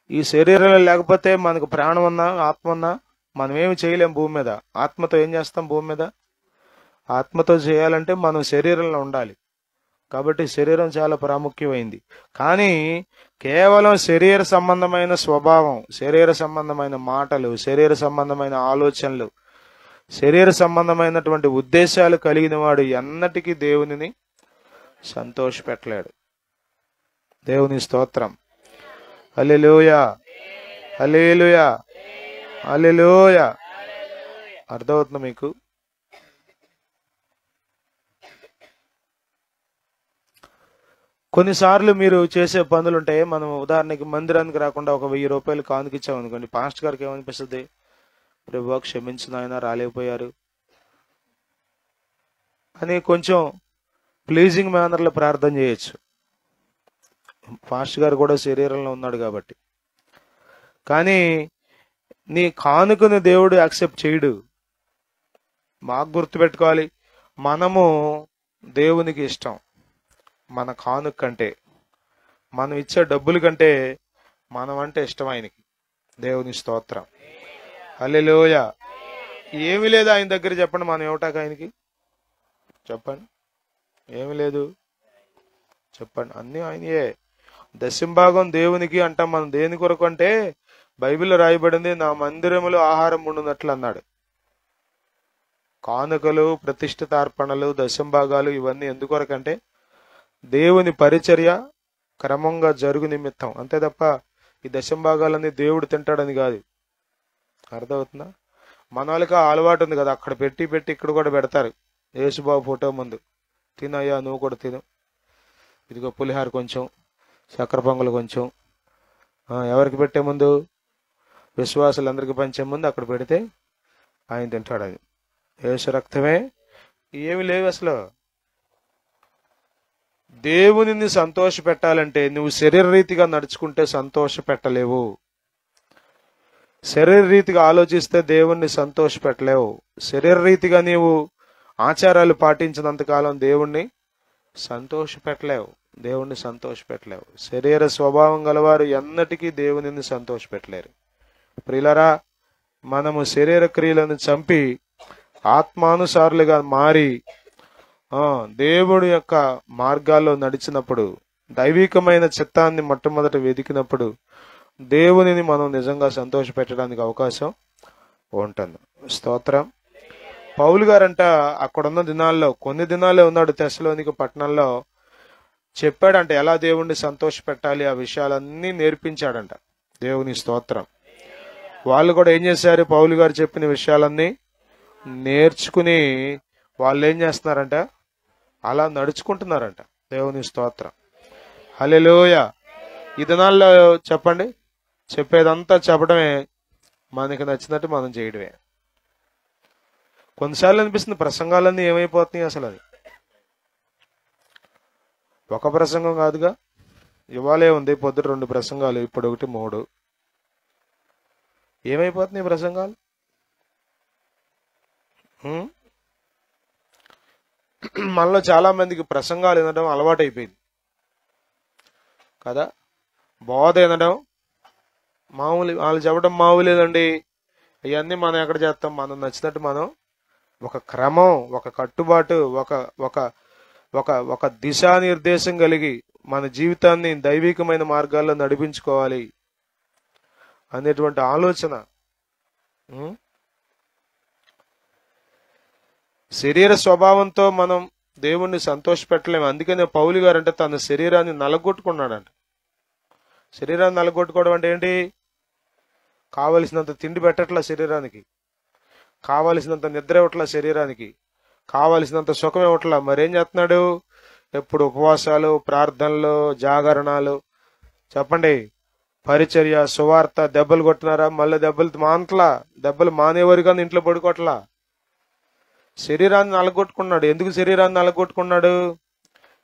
ఈ శరీరంలో లేకపోతే మనకు ప్రాణం ఉన్నా, ఆత్మ ఉన్నా మనం ఏమి చేయలేం భూమి మీద. ఆత్మతో ఏం చేస్తాం భూమి మీద? ఆత్మతో చేయాలంటే మనం శరీరంలో ఉండాలి. కాబట్టి శరీరం చాలా ప్రాముఖ్యమైంది. కానీ కేవలం శరీర సంబంధమైన స్వభావం, శరీర సంబంధమైన మాటలు, శరీర సంబంధమైన ఆలోచనలు, శరీర సంబంధమైనటువంటి ఉద్దేశాలు కలిగిన వాడు ఎన్నటికీ దేవునిని సంతోషపెట్టలేడు. దేవుని స్తోత్రం. హల్లెలూయా, హల్లెలూయా, హల్లెలూయా. అర్థమవుతుందా మీకు? కొన్నిసార్లు మీరు చేసే పనులు ఉంటాయి. మనం ఉదాహరణకి మందిరానికి రాకుండా ఒక 1000 రూపాయలు కానుకిచ్చాం అనుకోండి, పాస్టర్ గారికి ఏమనిపిస్తుంది? ప్రభువా క్షమించు నాయన, రాలేకపోయారు అని కొంచెం ప్లీజింగ్ మేనర్లో ప్రార్థన చేయొచ్చు. పాస్టర్ గారు కూడా శరీరంలో ఉన్నాడు కాబట్టి. కానీ నీ కానుకను దేవుడు యాక్సెప్ట్ చేయడు. మాకు గుర్తుపెట్టుకోవాలి, మనము దేవునికి ఇష్టం. మన కానుక కంటే, మనం ఇచ్చే డబ్బుల కంటే మనం అంటే ఇష్టం ఆయనకి. దేవుని స్తోత్రం. హల్లెలూయా. ఏమీ లేదు ఆయన దగ్గర. చెప్పండి, మనం ఇవ్వటాక ఆయనకి? చెప్పండి, ఏమి లేదు. చెప్పండి, అన్నీ ఆయనయే. దశంభాగం దేవునికి అంటాం మనం. దేని కొరకు అంటే బైబిల్లో రాయబడింది, నా మందిరములో ఆహారం ఉండునట్లు అన్నాడు. కానుకలు, ప్రతిష్ఠితార్పణలు, దశంభాగాలు ఇవన్నీ ఎందుకొరకంటే దేవుని పరిచర్య క్రమంగా జరుగు నిమిత్తం, అంతే తప్ప ఈ దశంభాగాలన్నీ దేవుడు తింటాడని కాదు. అర్థమవుతుందా? మన వాళ్ళకి ఆ అలవాటు ఉంది కదా, అక్కడ పెట్టి పెట్టి ఇక్కడ కూడా పెడతారు. యేసుబాబు ఫోటో ముందు, తినయ్యా నువ్వు కూడా తిను, ఇదిగో పులిహార కొంచెం, చక్కెర పొంగలు కొంచెం. ఎవరికి పెట్టే ముందు? విశ్వాసులందరికీ పంచే ముందు అక్కడ పెడితే ఆయన తింటాడు. అది యేసు రక్తమే. ఏమి లేవు అసలు. దేవునిని సంతోష పెట్టాలంటే నువ్వు శరీర రీతిగా నడుచుకుంటే సంతోష పెట్టలేవు. శరీర రీతిగా ఆలోచిస్తే దేవుణ్ణి సంతోష పెట్టలేవు. శరీర రీతిగా నీవు ఆచారాలు పాటించినంతకాలం దేవుణ్ణి సంతోష పెట్టలేవు. దేవుణ్ణి సంతోష పెట్టలేవు. శరీర స్వభావం గలవారు ఎన్నటికీ దేవునిని సంతోష పెట్టలేరు. ప్రియులరా, మనము శరీర క్రియలను చంపి ఆత్మానుసారులుగా మారి దేవుడి యొక్క మార్గాల్లో నడిచినప్పుడు, దైవికమైన చిత్తాన్ని మొట్టమొదట వెతికినప్పుడు దేవునిని మనం నిజంగా సంతోష పెట్టడానికి అవకాశం ఉంటుంది. స్తోత్రం. పౌలు గారంట అక్కడున్న దినాల్లో, కొన్ని దినాలే ఉన్నాడు తెస్సలోనిక పట్టణంలో, చెప్పాడంట ఎలా దేవుణ్ణి సంతోష పెట్టాలి, ఆ విషయాలన్నీ నేర్పించాడంట. దేవుని స్తోత్రం. వాళ్ళు కూడా ఏం చేశారు? పౌలు గారు చెప్పిన విషయాలన్నీ నేర్చుకుని వాళ్ళు ఏం చేస్తున్నారంట? అలా నడుచుకుంటున్నారంట. దేవుని స్తోత్రం. హల్లెలూయా. ఈ దినాల్లో చెప్పండి, చెప్పేదంతా చెప్పడమే, మనకి నచ్చినట్టు మనం చేయడమే. కొన్నిసార్లు అనిపిస్తుంది ప్రసంగాలన్నీ ఏమైపోతున్నాయి అసలు. అది ఒక ప్రసంగం కాదుగా, ఇవాళే ఉంది, పొద్దుట 2 ప్రసంగాలు, ఇప్పుడు 1, 3. ఏమైపోతున్నాయి ప్రసంగాలు? మనలో చాలా మందికి ప్రసంగాలు వినడం అలవాటు అయిపోయింది కదా. బోధ వినడం మామూలు, వాళ్ళు చెప్పడం మామూలేదండి. ఇవన్నీ మనం ఎక్కడ చేస్తాం? మనం నచ్చినట్టు మనం ఒక క్రమం, ఒక కట్టుబాటు, ఒక ఒక ఒక ఒక దిశానిర్దేశం కలిగి మన జీవితాన్ని దైవికమైన మార్గాల్లో నడిపించుకోవాలి అనేటువంటి ఆలోచన. శరీర స్వభావంతో మనం దేవుణ్ణి సంతోష పెట్టలేము. అందుకనే పౌలు గారు అంటే తన శరీరాన్ని నలగొట్టుకున్నాడంట. శరీరాన్ని నలగొట్టుకోవడం అంటే ఏంటి? కావలసినంత తిండి పెట్టట్లా శరీరానికి, కావలసినంత నిద్ర ఇవ్వట్లా శరీరానికి, కావలసినంత సుఖం ఇవ్వట్లా. మరేం చేస్తున్నాడు? ఎప్పుడు ఉపవాసాలు, ప్రార్థనలు, జాగరణాలు. చెప్పండి, పరిచర్య, సువార్త. దెబ్బలు కొట్టినారా? మళ్ళీ దెబ్బలు మానట్లా. దెబ్బలు మానేవారు కానీ ఇంట్లో పడుకోవట్లా. శరీరాన్ని నలగొట్టుకున్నాడు. ఎందుకు శరీరాన్ని నలగొట్టుకున్నాడు?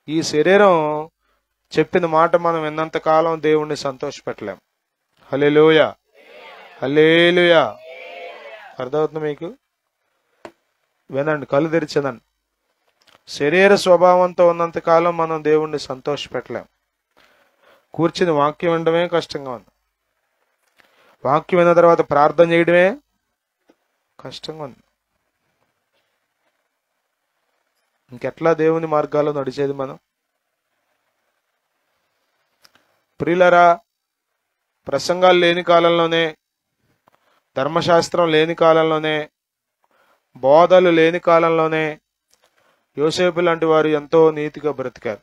ఈ శరీరం చెప్పిన మాట మనం విన్నంత కాలం దేవుణ్ణి సంతోష పెట్టలేం. హల్లెలూయా, హల్లెలూయా. అర్థమవుతుంది మీకు? వినండి, కళ్ళు తెరిచేదండి. శరీర స్వభావంతో ఉన్నంత కాలం మనం దేవుణ్ణి సంతోష పెట్టలేం. కూర్చుని వాక్యం వినడమే కష్టంగా ఉంది. వాక్యం విన్న తర్వాత ప్రార్థన చేయడమే కష్టంగా ఉంది. ఇంకెట్లా దేవుని మార్గాల్లో నడిచేది మనం? ప్రియులరా, ప్రసంగాలు లేని కాలంలోనే, ధర్మశాస్త్రం లేని కాలంలోనే, బోధలు లేని కాలంలోనే యోసేపు లాంటి వారు ఎంతో నీతిగా బ్రతికారు.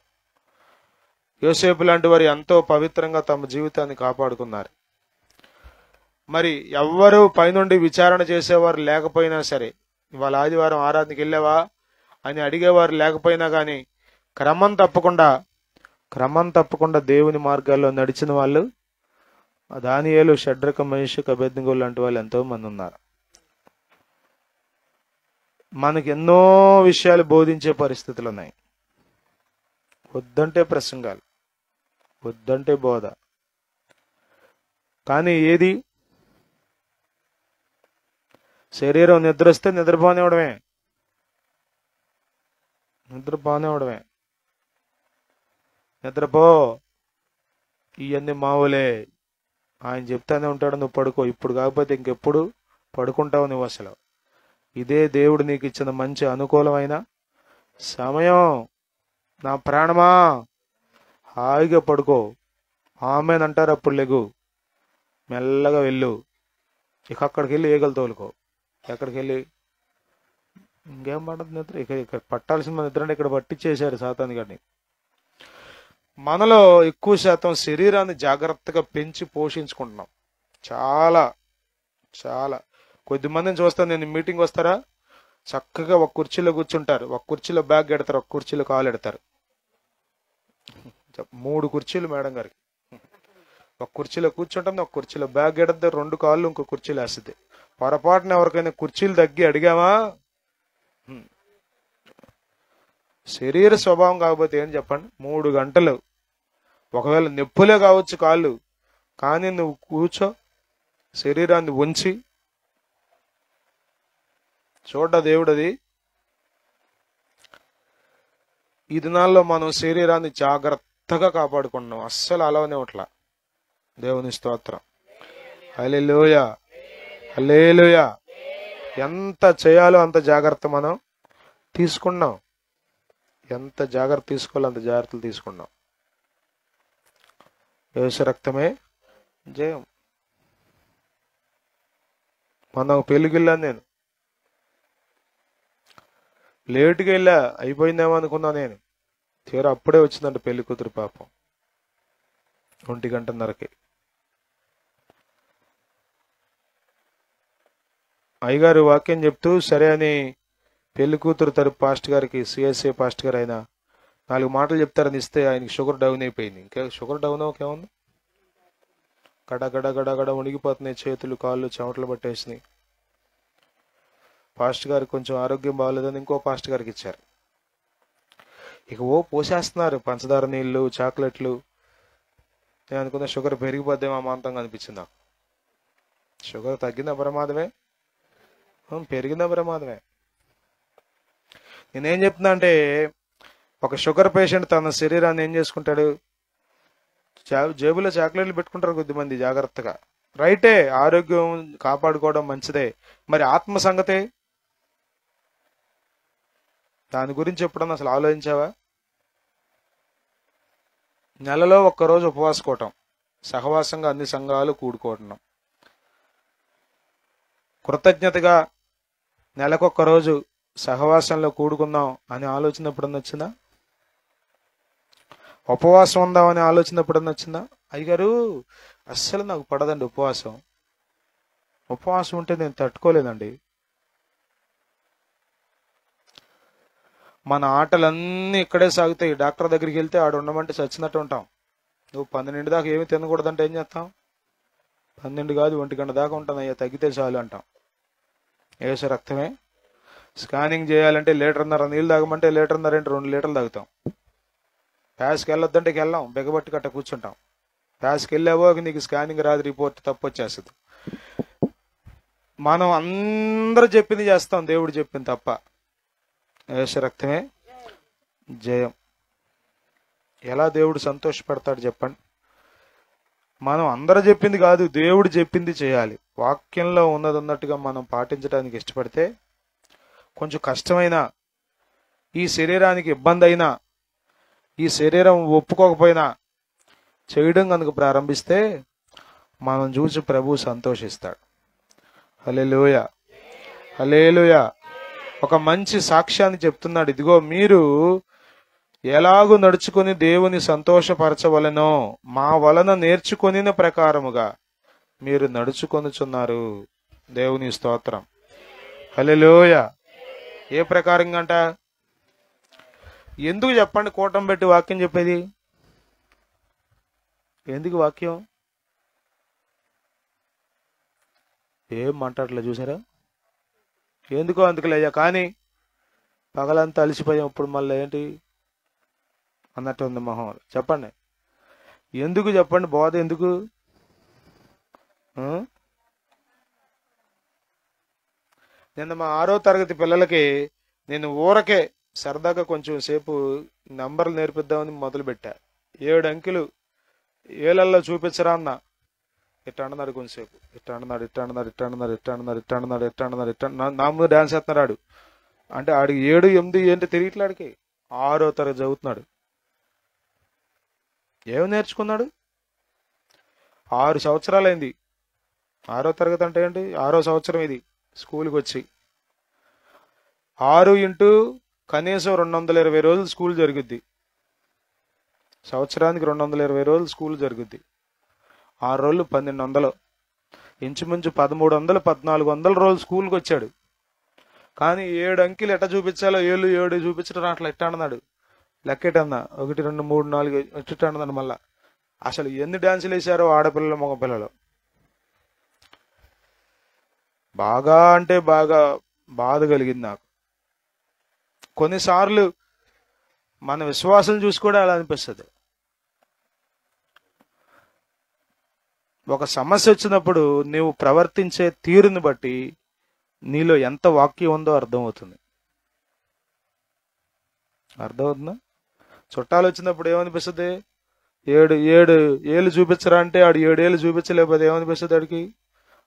యోసేపు లాంటి వారు ఎంతో పవిత్రంగా తమ జీవితాన్ని కాపాడుకున్నారు. మరి ఎవ్వరూ పైనుండి విచారణ చేసేవారు లేకపోయినా సరే, ఇవాళ ఆదివారం ఆరాధనకి వెళ్ళావా అని అడిగేవారు లేకపోయినా కానీ క్రమం తప్పకుండా దేవుని మార్గాల్లో నడిచిన వాళ్ళు, దానియేలు, షడ్రక, మేషక్, అబేద్నెగో లాంటి వాళ్ళు ఎంతో మంది ఉన్నారు. మనకి ఎన్నో విషయాలు బోధించే పరిస్థితులు ఉన్నాయి. వద్దంటే ప్రసంగాలు, వద్దంటే బోధ. కానీ ఏది? శరీరం నిద్ర వస్తే నిద్రపోనివ్వడమే. నిద్రపో, ఇవన్నీ మావులే, ఆయన చెప్తానే ఉంటాడు, నువ్వు పడుకో. ఇప్పుడు కాకపోతే ఇంకెప్పుడు పడుకుంటావు నువ్వు అసలు? ఇదే దేవుడు నీకు ఇచ్చిన మంచి అనుకూలమైన సమయం. నా ప్రాణమా హాయిగా పడుకో. ఆమెనంటారు, అప్పుడు లెగు, మెల్లగా వెళ్ళు. ఇక అక్కడికి వెళ్ళి ఏగలు తోలుకో. ఎక్కడికి వెళ్ళి ఇంకేం పడదు నిద్ర. ఇక్కడ పట్టాల్సిన నిద్ర అంటే ఇక్కడ పట్టించేశారు సాతాను గారిని. మనలో ఎక్కువ శాతం శరీరాన్ని జాగ్రత్తగా పెంచి పోషించుకుంటున్నాం. చాలా చాలా కొద్దిమందిని చూస్తాను నేను, మీటింగ్ వస్తారా, చక్కగా ఒక కుర్చీలో కూర్చుంటారు, ఒక కుర్చీలో బ్యాగ్ ఎడతారు, ఒక కుర్చీలో కాలు ఎడతారు. 3 కుర్చీలు మేడం గారికి. ఒక కుర్చీలో కూర్చుంటుంది, ఒక కుర్చీలో బ్యాగ్ ఎడద్దు, 2 కాళ్ళు ఇంకో కుర్చీలో వేస్తుంది. పొరపాటున ఎవరికైనా కుర్చీలు తగ్గి అడిగామా, శరీర స్వభావం కాకపోతే ఏం చెప్పండి, 3 గంటలు ఒకవేళ నొప్పులే కావచ్చు కాళ్ళు, కానీ నువ్వు కూర్చో, శరీరాన్ని ఉంచి చూడ దేవుడది. ఈ దినాల్లో మనం శరీరాన్ని జాగ్రత్తగా కాపాడుకుంటున్నాం, అస్సలు అలానే ఉంట్లా. దేవుని స్తోత్రం. హల్లెలూయా, హల్లెలూయా. ఎంత చేయాలో అంత జాగ్రత్త మనం తీసుకున్నాం. ఎంత జాగ్రత్త తీసుకోవాలో అంత జాగ్రత్తలు తీసుకున్నాం. యేసు రక్తమే జయం. మనం పెళ్ళికెళ్ళాను, నేను లేటుగా వెళ్ళా, అయిపోయిందేమో అనుకున్నా నేను. తీరా అప్పుడే వచ్చిందంట పెళ్లి కూతురు పాపం, 1:30కి. అయ్యగారు వాక్యం చెప్తూ సరే అని పెళ్లి కూతురు తరపు పాస్టర్ గారికి, సిఎస్ఏ పాస్టర్ గారు ఆయన 4 మాటలు చెప్తారని ఇస్తే ఆయనకి షుగర్ డౌన్ అయిపోయింది. ఇంకా షుగర్ డౌన్ ఓకేముంది, గడ గడ గడ ఉణిగిపోతున్నాయి చేతులు, కాళ్ళు చెమటలు పట్టేసినాయి. పాస్టర్ గారికి కొంచెం ఆరోగ్యం బాగోలేదని ఇంకో పాస్టర్ గారికి ఇచ్చారు. ఇక పోసేస్తున్నారు పంచదార నీళ్లు, చాక్లెట్లు. నేను అనుకున్న షుగర్ పెరిగిపోద్దేమో అమాంతంగా అనిపించింది నాకు. షుగర్ తగ్గిందా ప్రమాదమే, పెరిగిందా ప్రమాదమే. నేనేం చెప్తున్నా అంటే, ఒక షుగర్ పేషెంట్ తన శరీరాన్ని ఏం చేసుకుంటాడు, జేబులో చాక్లెట్లు పెట్టుకుంటారు కొద్దిమంది జాగ్రత్తగా. రైటే, ఆరోగ్యం కాపాడుకోవడం మంచిదే. మరి ఆత్మ సంగతే, దాని గురించి ఎప్పుడన్నా అసలు ఆలోచించావా? నెలలో ఒక్కరోజు ఉపవాసుకోవటం, సహవాసంగా అన్ని సంఘాలు కూడుకోవటం, కృతజ్ఞతగా నెలకొక్కరోజు సహవాసంలో కూడుకుందాం అని ఆలోచన ఎప్పుడన్నా వచ్చిందా? ఉపవాసం ఉందాం అనే ఆలోచన ఎప్పుడన్నా వచ్చిందా? అయ్యగారు అస్సలు నాకు పడదండి ఉపవాసం, ఉపవాసం ఉంటే నేను తట్టుకోలేదండి. మన ఆటలన్నీ ఇక్కడే సాగుతాయి. డాక్టర్ దగ్గరికి వెళ్తే ఆడు ఉండమంటే చచ్చినట్టు ఉంటాం. నువ్వు 12 దాకా ఏమి తినకూడదంటే ఏం చేస్తాం? 12 కాదు 1 గంట దాకా ఉంటాను, అయ్యా తగ్గితే చాలు అంటాం. యేసు రక్తమే. స్కానింగ్ చేయాలంటే 1.5 లీటర్ నీళ్ళు తాగమంటే 1.5 లీటర్ ఏంటి 2 లీటర్లు తాగుతాం. ప్యాస్కి వెళ్ళొద్దంటే వెళ్ళాం, బెగబట్టి కట్ట కూర్చుంటాం. ప్యాస్కి వెళ్ళావో నీకు స్కానింగ్ రాదు, రిపోర్ట్ తప్పు వచ్చేస్తుంది. మనం అందరూ చెప్పింది చేస్తాం, దేవుడు చెప్పింది తప్ప. యేసు రక్తమే జయం. ఎలా దేవుడు సంతోషపెడతాడు చెప్పండి? మనం అందరూ చెప్పింది కాదు, దేవుడు చెప్పింది చేయాలి. వాక్యంలో ఉన్నది ఉన్నట్టుగా మనం పాటించడానికి ఇష్టపడితే, కొంచెం కష్టమైన, ఈ శరీరానికి ఇబ్బంది అయినా, ఈ శరీరం ఒప్పుకోకపోయినా చేయడం కనుక ప్రారంభిస్తే మనం చూసి ప్రభు సంతోషిస్తాడు. హల్లెలూయా, హల్లెలూయా. ఒక మంచి సాక్ష్యాన్ని చెప్తున్నాడు. ఇదిగో మీరు ఎలాగూ నడుచుకుని దేవుని సంతోషపరచవలెనో మా వలన నేర్చుకొనిన ప్రకారముగా మీరు నడుచుకొనుచున్నారు. దేవుని స్తోత్రం. హల్లెలూయా. ఏ ప్రకారంగా అంట? ఎందుకు చెప్పండి కూటం పెట్టి వాక్యం చెప్పేది? ఎందుకు వాక్యం? ఏం మాట్లాడలే చూసారా? ఎందుకో అందుకులేయ్యా, కానీ పగలంతా అలసిపోయాం, ఇప్పుడు మళ్ళీ ఏంటి అన్నట్టు ఉంది మొహం. చెప్పండి ఎందుకు, చెప్పండి బోధ ఎందుకు? నిన్న మా 6వ తరగతి పిల్లలకి నేను ఊరకే సరదాగా కొంచెం సేపు నంబర్లు నేర్పిద్దామని మొదలుపెట్టా. 7 అంకెలు ఏళ్ళల్లో చూపించరా అన్న. ఇట్ట అన్నాడు కొంచెంసేపు, ఇట్ట అన్నాడు, ఇట్ట అన్నాడు, ఇట్ట అన్నాడు, ఇట్ట అన్నాడు, ఇట్ట అన్నాడు, ఇట్ట అన్నాడు, ఇట్ట నా ముందు డాన్స్ చేస్తున్నాడు. అంటే ఆడికి 7, 8 ఏంటి 6 సంవత్సరాలైంది. 6వ తరగతి అంటే ఏంటి, 6వ సంవత్సరం ఇది స్కూల్కి వచ్చి. 6 ఇంటూ కనీసం 220 రోజులు స్కూల్ జరుగుద్ది. సంవత్సరానికి 220 రోజులు స్కూల్ జరుగుద్ది. 6 రోజులు 1200, ఇంచుమించు 1300 1400 రోజులు స్కూల్కి వచ్చాడు. కానీ 7 అంకెలు ఎట్ట చూపించాలో 7 చూపించడం అట్లా ఎట్ట అన్నాడు. లెక్కెట్టన్నా 1 2 3 4 ఎట్ట అన్నదాడు. మళ్ళా అసలు ఎన్ని డాన్సులు వేశారో ఆడపిల్లలు మగపిల్లలు. బాగా అంటే బాగా బాధ కలిగింది నాకు. కొన్నిసార్లు మన విశ్వాసం చూసి కూడా అలా అనిపిస్తుంది. ఒక సమస్య వచ్చినప్పుడు నీవు ప్రవర్తించే తీరుని బట్టి నీలో ఎంత వాక్యం ఉందో అర్థమవుతుంది. అర్థమవుతుందా? చుట్టాలు వచ్చినప్పుడు ఏమనిపిస్తుంది? 7 ఏళ్ళు చూపించరా అంటే ఆడు 7 ఏళ్ళు చూపించలేకపోతే ఏమనిపిస్తుంది? ఆడికి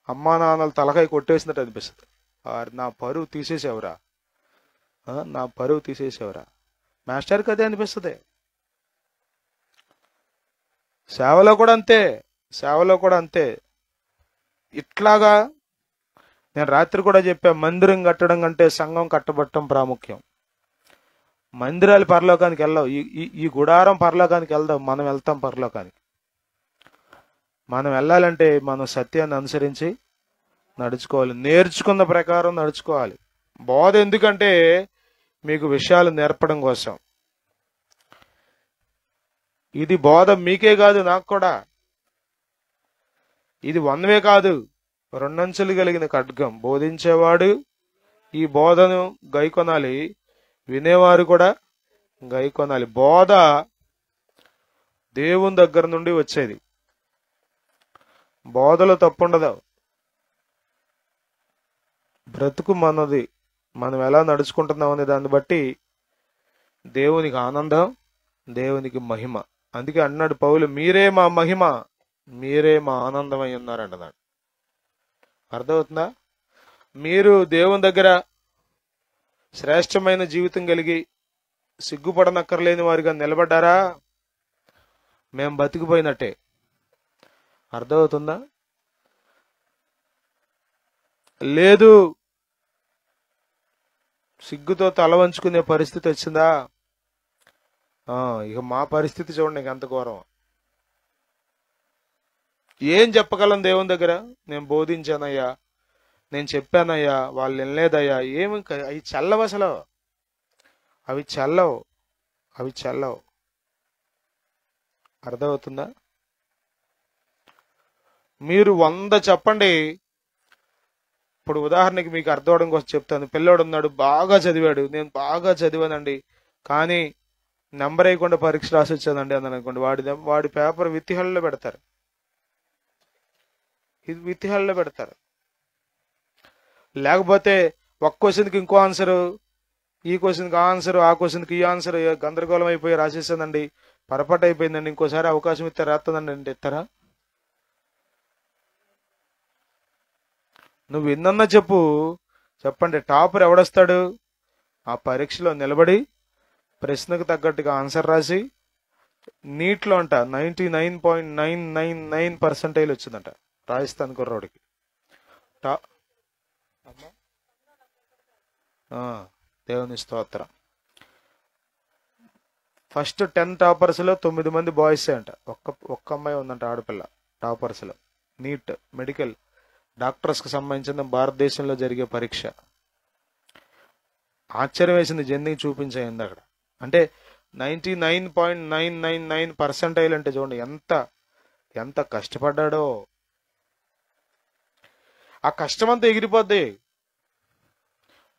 అమ్మా నాన్నలు తలకాయ కొట్టేసినట్టు అనిపిస్తుంది. నా పరువు తీసేసేవరా, నా పరువు తీసేసేవరా. మాస్టర్కి అదే అనిపిస్తుంది. సేవలో కూడా అంతే. ఇట్లాగా నేను రాత్రి కూడా చెప్పా, మందిరం కట్టడం కంటే సంఘం కట్టబట్టడం ప్రాముఖ్యం. మందిరాలు పరలోకానికి వెళ్ళవు. ఈ గుడారం పరలోకానికి వెళ్దాం, మనం వెళ్తాం పరలోకానికి. మనం వెళ్ళాలంటే మనం సత్యాన్ని అనుసరించి నడుచుకోవాలి, నేర్చుకున్న ప్రకారం నడుచుకోవాలి. బోధ ఎందుకంటే మీకు విషయాలు నేర్పడం కోసం. ఇది బోధ మీకే కాదు, నాకు కూడా. ఇది వన్వే కాదు, 2 అంచులు కలిగిన ఖడ్గం. బోధించేవాడు ఈ బోధను గైకొనాలి, వినేవారు కూడా గైకొనాలి. బోధ దేవుని దగ్గర నుండి వచ్చేది. బోధలో తప్పుండదు. బ్రతుకు మనది, మనం ఎలా నడుచుకుంటున్నాం అనే దాన్ని బట్టి దేవునికి ఆనందం, దేవునికి మహిమ. అందుకే అన్నాడు పౌలు, మీరే మా మహిమ, మీరే మా ఆనందమై ఉన్నారంటున్నాడు. అర్థమవుతుందా? మీరు దేవుని దగ్గర శ్రేష్టమైన జీవితం కలిగి సిగ్గుపడనక్కర్లేని వారిగా నిలబడ్డారా, మేము బతికిపోయినట్టే. అర్థమవుతుందా? లేదు, సిగ్గుతో తల వంచుకునే పరిస్థితి వచ్చిందా, ఇక మా పరిస్థితి చూడండి, ఇంక ఎంత ఘోరం. ఏం చెప్పగలం దేవుని దగ్గర? నేను బోధించానయ్యా, నేను చెప్పానయ్యా, వాళ్ళు వినలేదయ్యా. ఏమి అవి చల్లవు, అసలు అవి చల్లవు. అర్థమవుతుందా? మీరు 100 చెప్పండి. ఇప్పుడు ఉదాహరణకి మీకు అర్థం అవడం కోసం చెప్తాను. పిల్లోడు ఉన్నాడు, బాగా చదివాడు, నేను బాగా చదివానండి, కానీ నెంబర్ వేయకుండా పరీక్ష రాసి వచ్చానండి అని అనుకోండి. వాడి పేపర్ విత్తిహళ్ళలో పెడతారు. లేకపోతే ఒక క్వశ్చన్కి ఇంకో ఆన్సరు, ఈ క్వశ్చన్కి ఆన్సరు, ఆ క్వశ్చన్కి ఈ ఆన్సర్, గందరగోళం అయిపోయి రాసేసానండి, పొరపాటు అయిపోయిందండి, ఇంకోసారి అవకాశం ఇస్తే రాస్తుందండి అంటే ఇస్తారా? నువ్వు ఎన్నన్నా చెప్పండి, టాపర్ ఎవడొస్తాడు? ఆ పరీక్షలో నిలబడి ప్రశ్నకు తగ్గట్టుగా ఆన్సర్ రాసి, నీట్లో అంట 99.999% వచ్చిందంట రాజస్థాన్ కుర్రోడికి. దేవుని స్తోత్రం. ఫస్ట్ 10 టాపర్స్లో 9 మంది బాయ్సే అంట, ఒక్క అమ్మాయి ఉందంట ఆడపిల్ల టాపర్స్లో. నీట్, మెడికల్, డాక్టర్స్కి సంబంధించిన భారతదేశంలో జరిగే పరీక్ష. ఆశ్చర్యం వేసింది, జర్నీ చూపించాయింది అక్కడ. అంటే 99.999% అంటే చూడండి ఎంత కష్టపడ్డాడో. ఆ కష్టమంతా ఎగిరిపోద్ది.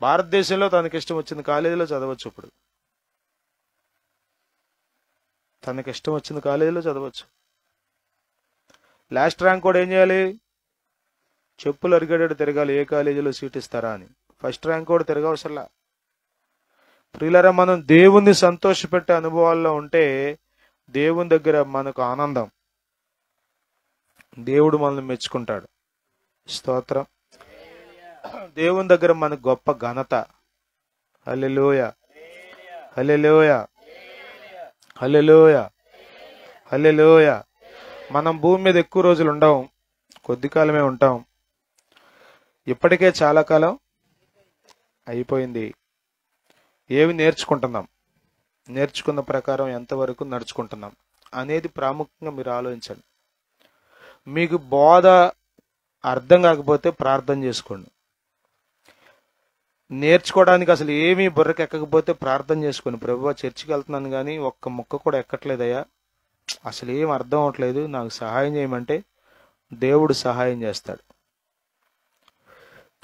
భారతదేశంలో తనకి ఇష్టం వచ్చింది కాలేజీలో చదవచ్చు. ఇప్పుడు తనకి ఇష్టం వచ్చింది కాలేజీలో చదవచ్చు. లాస్ట్ ర్యాంక్ కూడా ఏం చేయాలి? చెప్పులు అరిగేటట్టు తిరగాలి, ఏ కాలేజీలో సీట్ ఇస్తారా అని. ఫస్ట్ ర్యాంక్ కూడా తిరగవసరలా. ప్రియులారా, మనం దేవుణ్ణి సంతోషపెట్టే అనుభవాల్లో ఉంటే దేవుని దగ్గర మనకు ఆనందం, దేవుడు మనల్ని మెచ్చుకుంటాడు. స్తోత్రం. దేవుని దగ్గర మనకు గొప్ప ఘనత. హల్లెలూయా, హల్లెలూయా, హల్లెలూయా, హల్లెలూయా. మనం భూమి మీద ఎక్కువ రోజులు ఉండం, కొద్ది కాలమే ఉంటాం. ఇప్పటికే చాలా కాలం అయిపోయింది. ఏమి నేర్చుకుంటున్నాం, నేర్చుకున్న ప్రకారం ఎంతవరకు నడుచుకుంటున్నాం అనేది ప్రాముఖ్యంగా మీరు ఆలోచించండి. మీకు బోధ అర్థం కాకపోతే ప్రార్థన చేసుకోండి. నేర్చుకోవడానికి అసలు ఏమీ బుర్రకెక్కకపోతే ప్రార్థన చేసుకోండి. ప్రభువా, చర్చికి వెళ్తున్నాను కానీ ఒక్క ముక్క కూడా ఎక్కట్లేదయ్యా, అసలు ఏం అర్థం అవట్లేదు, నాకు సహాయం చేయమంటే దేవుడు సహాయం చేస్తాడు.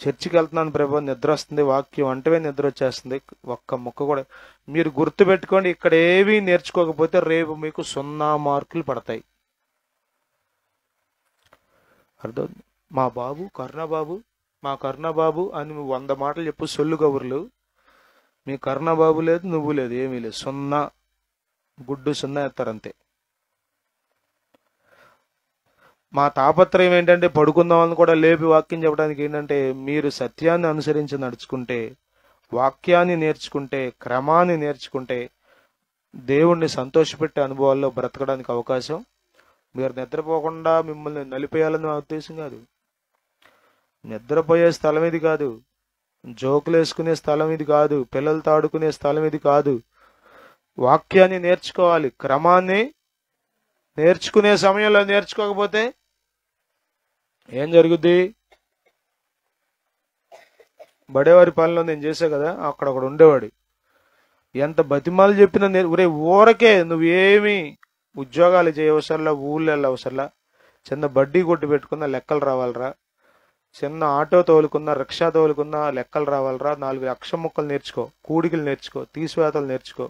చర్చికి వెళ్తున్నాను ప్రభు, నిద్ర వస్తుంది, వాక్యం అంటవే నిద్ర వచ్చేస్తుంది, ఒక్క ముక్క కూడా. మీరు గుర్తు పెట్టుకోండి, ఇక్కడ ఏమీ నేర్చుకోకపోతే రేపు మీకు 0 మార్కులు పడతాయి. అర్థం? మా బాబు కరుణాబాబు, మా కరుణాబాబు అని 100 మాటలు చెప్పు, సొల్లు కబుర్లు. మీ కరుణాబాబు లేదు, నువ్వు లేదు, ఏమీ లేదు. 0, గుడ్డు 0 ఎత్తారంతే. మా తాపత్రయం ఏంటంటే పడుకుందామని కూడా లేపి వాక్యం చెప్పడానికి ఏంటంటే, మీరు సత్యాన్ని అనుసరించి నడుచుకుంటే, వాక్యాన్ని నేర్చుకుంటే, క్రమాన్ని నేర్చుకుంటే, దేవుణ్ణి సంతోషపెట్టే అనుభవాల్లో బ్రతకడానికి అవకాశం. మీరు నిద్రపోకుండా మిమ్మల్ని నలిపేయాలని నా ఉద్దేశం కాదు. నిద్రపోయే స్థలం ఇది కాదు, జోకులు వేసుకునే స్థలం ఇది కాదు, పిల్లలతో ఆడుకునే స్థలం ఇది కాదు. వాక్యాన్ని నేర్చుకోవాలి, క్రమాన్ని నేర్చుకునే సమయంలో నేర్చుకోకపోతే ఏం జరుగుద్ది? బడేవారి పాలనలో నేను చేసా కదా, అక్కడ ఒకడు ఉండేవాడు. ఎంత బతిమాలు చెప్పినా ఒరే ఊరకే నువ్వేమి ఉద్యోగాలు చేయవసరలా, ఊళ్ళో వెళ్ళవసరలా, చిన్న బడ్డీ కొట్టు పెట్టుకున్న లెక్కలు రావాలరా, చిన్న ఆటో తోలుకున్నా, రిక్షా తోలుకున్నా లెక్కలు రావాలరా, 4 అక్షర ముక్కలు నేర్చుకో, కూడికలు నేర్చుకో, తీసివేతలు నేర్చుకో.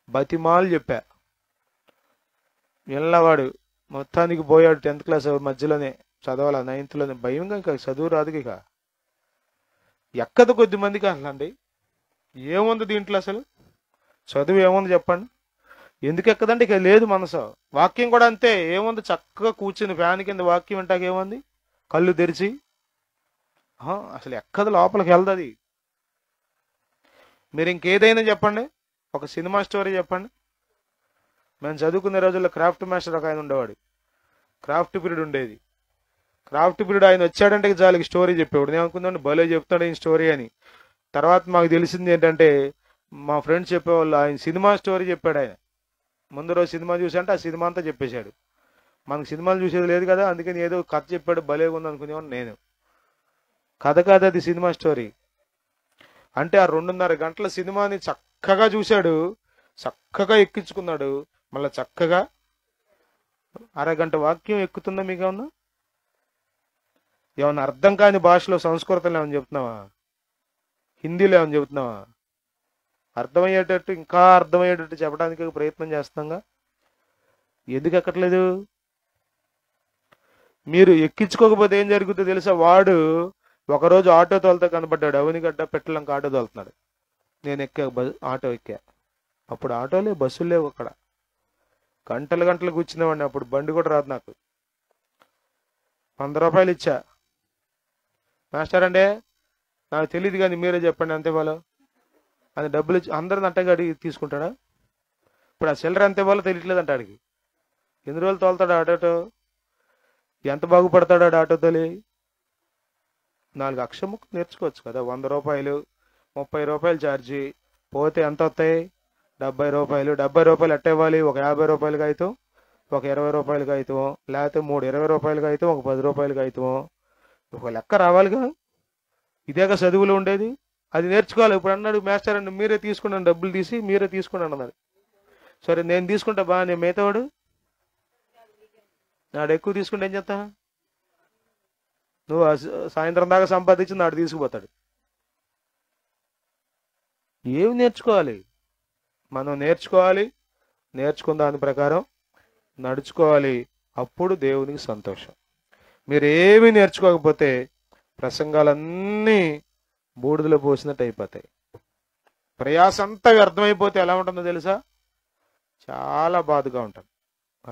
బతిమాలు చెప్పా, వెళ్ళవాడు మొత్తానికి పోయాడు. 10th క్లాస్ మధ్యలోనే చదవాల, 9th భయంగా, ఇంకా చదువు రాదు. ఇక ఎక్కదు కొద్ది మందికి అసలండి. ఏముంది దీంట్లో అసలు? చదువు ఏముంది చెప్పండి? ఎందుకు ఎక్కదంటే ఇక లేదు మనసు. వాక్యం కూడా అంతే, ఏముంది? చక్కగా కూర్చుని ఫ్యాన్ కింద వాక్యం వింటాక ఏముంది? కళ్ళు తెరిచి అసలు ఎక్కదు, లోపలికి వెళ్తుంది. మీరు ఇంకేదైనా చెప్పండి, ఒక సినిమా స్టోరీ చెప్పండి. మేము చదువుకునే రోజుల్లో క్రాఫ్ట్ మాస్టర్ ఒక ఆయన ఉండేవాడు. క్రాఫ్ట్ పీరియడ్ ఉండేది. క్రాఫ్ట్ పీరియడ్ ఆయన వచ్చాడంటే చాలు స్టోరీ చెప్పేవాడు. నేను అనుకుందాం భలే చెప్తాడు ఈ స్టోరీ అని. తర్వాత మాకు తెలిసింది ఏంటంటే, మా ఫ్రెండ్స్ చెప్పేవాళ్ళు ఆయన సినిమా స్టోరీ చెప్పాడు. ఆయన ముందు రోజు సినిమా చూసంటే ఆ సినిమా అంతా చెప్పేశాడు. మనకు సినిమాలు చూసేది లేదు కదా, అందుకని ఏదో కథ చెప్పాడు, భలేగా ఉంది అనుకునేవాడు నేను. కథ కాదు, అది సినిమా స్టోరీ. అంటే ఆ 2.5 గంటల సినిమాని చక్కగా చూశాడు, చక్కగా ఎక్కించుకున్నాడు. మళ్ళీ చక్కగా అరగంట వాక్యం ఎక్కుతుందా? మీకు ఏమన్నా అర్థం కాని భాషలో, సంస్కృతంలో ఏమని చెప్తున్నావా? హిందీలో ఏమని చెబుతున్నావా? అర్థమయ్యేటట్టు, ఇంకా అర్థమయ్యేటట్టు చెప్పడానికి ప్రయత్నం చేస్తున్నాగా. ఎందుకు ఎక్కట్లేదు? మీరు ఎక్కించుకోకపోతే ఏం జరుగుతుందో తెలుసా? వాడు ఒకరోజు ఆటో తోలుతా కనపడ్డాడు, అవనిగడ్డ పెట్టలంక ఆటో తోలుతున్నాడు. నేను ఆటో ఎక్కా. అప్పుడు ఆటోలే, బస్సులు లేవు అక్కడ. గంటలు కూర్చునేవాడిని. అప్పుడు బండి కూడా రాదు నాకు. 100 రూపాయలు ఇచ్చా. మాస్టర్ అంటే నాకు తెలియదు కానీ మీరే చెప్పండి అంతే వాళ్ళు అని డబ్బులు ఇచ్చి అందరిని అట్టగా అడిగి తీసుకుంటాడా? ఇప్పుడు ఆ చిల్లర అంతే వాళ్ళు తెలియట్లేదు అంట. అడిగి ఎన్ని రోజులు తోలుతాడు ఆటోతో? ఎంత బాగుపడతాడు ఆటో తోలి? 4 అక్షర ముక్కలు నేర్చుకోవచ్చు కదా. 100 రూపాయలు, 30 రూపాయలు ఛార్జీ, పోతే ఎంత వస్తాయి? 70 రూపాయలు. 70 రూపాయలు ఎట్టివ్వాలి? ఒక 50 రూపాయలకి అయితే, ఒక 20 రూపాయలకి అయితే, లేకపోతే 3 20 రూపాయలకి అయితే, ఒక 10 రూపాయలకి అయితే, ఒక లెక్క రావాలిగా. ఇదేగా చదువులో ఉండేది. అది నేర్చుకోవాలి. ఇప్పుడు అన్నాడు మాస్టర్ అండి, మీరే తీసుకున్నాను, డబ్బులు తీసి మీరే తీసుకున్నాను అన్నాడు. సరే నేను తీసుకుంటా బా, నేను మిగతావాడు నాడు ఎక్కువ తీసుకుంటే ఏం చేస్తా? నువ్వు సాయంత్రం దాకా సంపాదించి నాడు తీసుకుపోతాడు. ఏమి నేర్చుకోవాలి? మనం నేర్చుకోవాలి, నేర్చుకున్న దాని ప్రకారం నడుచుకోవాలి. అప్పుడు దేవునికి సంతోషం. మీరు ఏమి నేర్చుకోకపోతే ప్రసంగాలన్నీ బూడిదలో పోసినట్టు అయిపోతాయి. ప్రయాసంతా వ్యర్థమైపోతే ఎలా ఉంటుందో తెలుసా? చాలా బాధగా ఉంటుంది.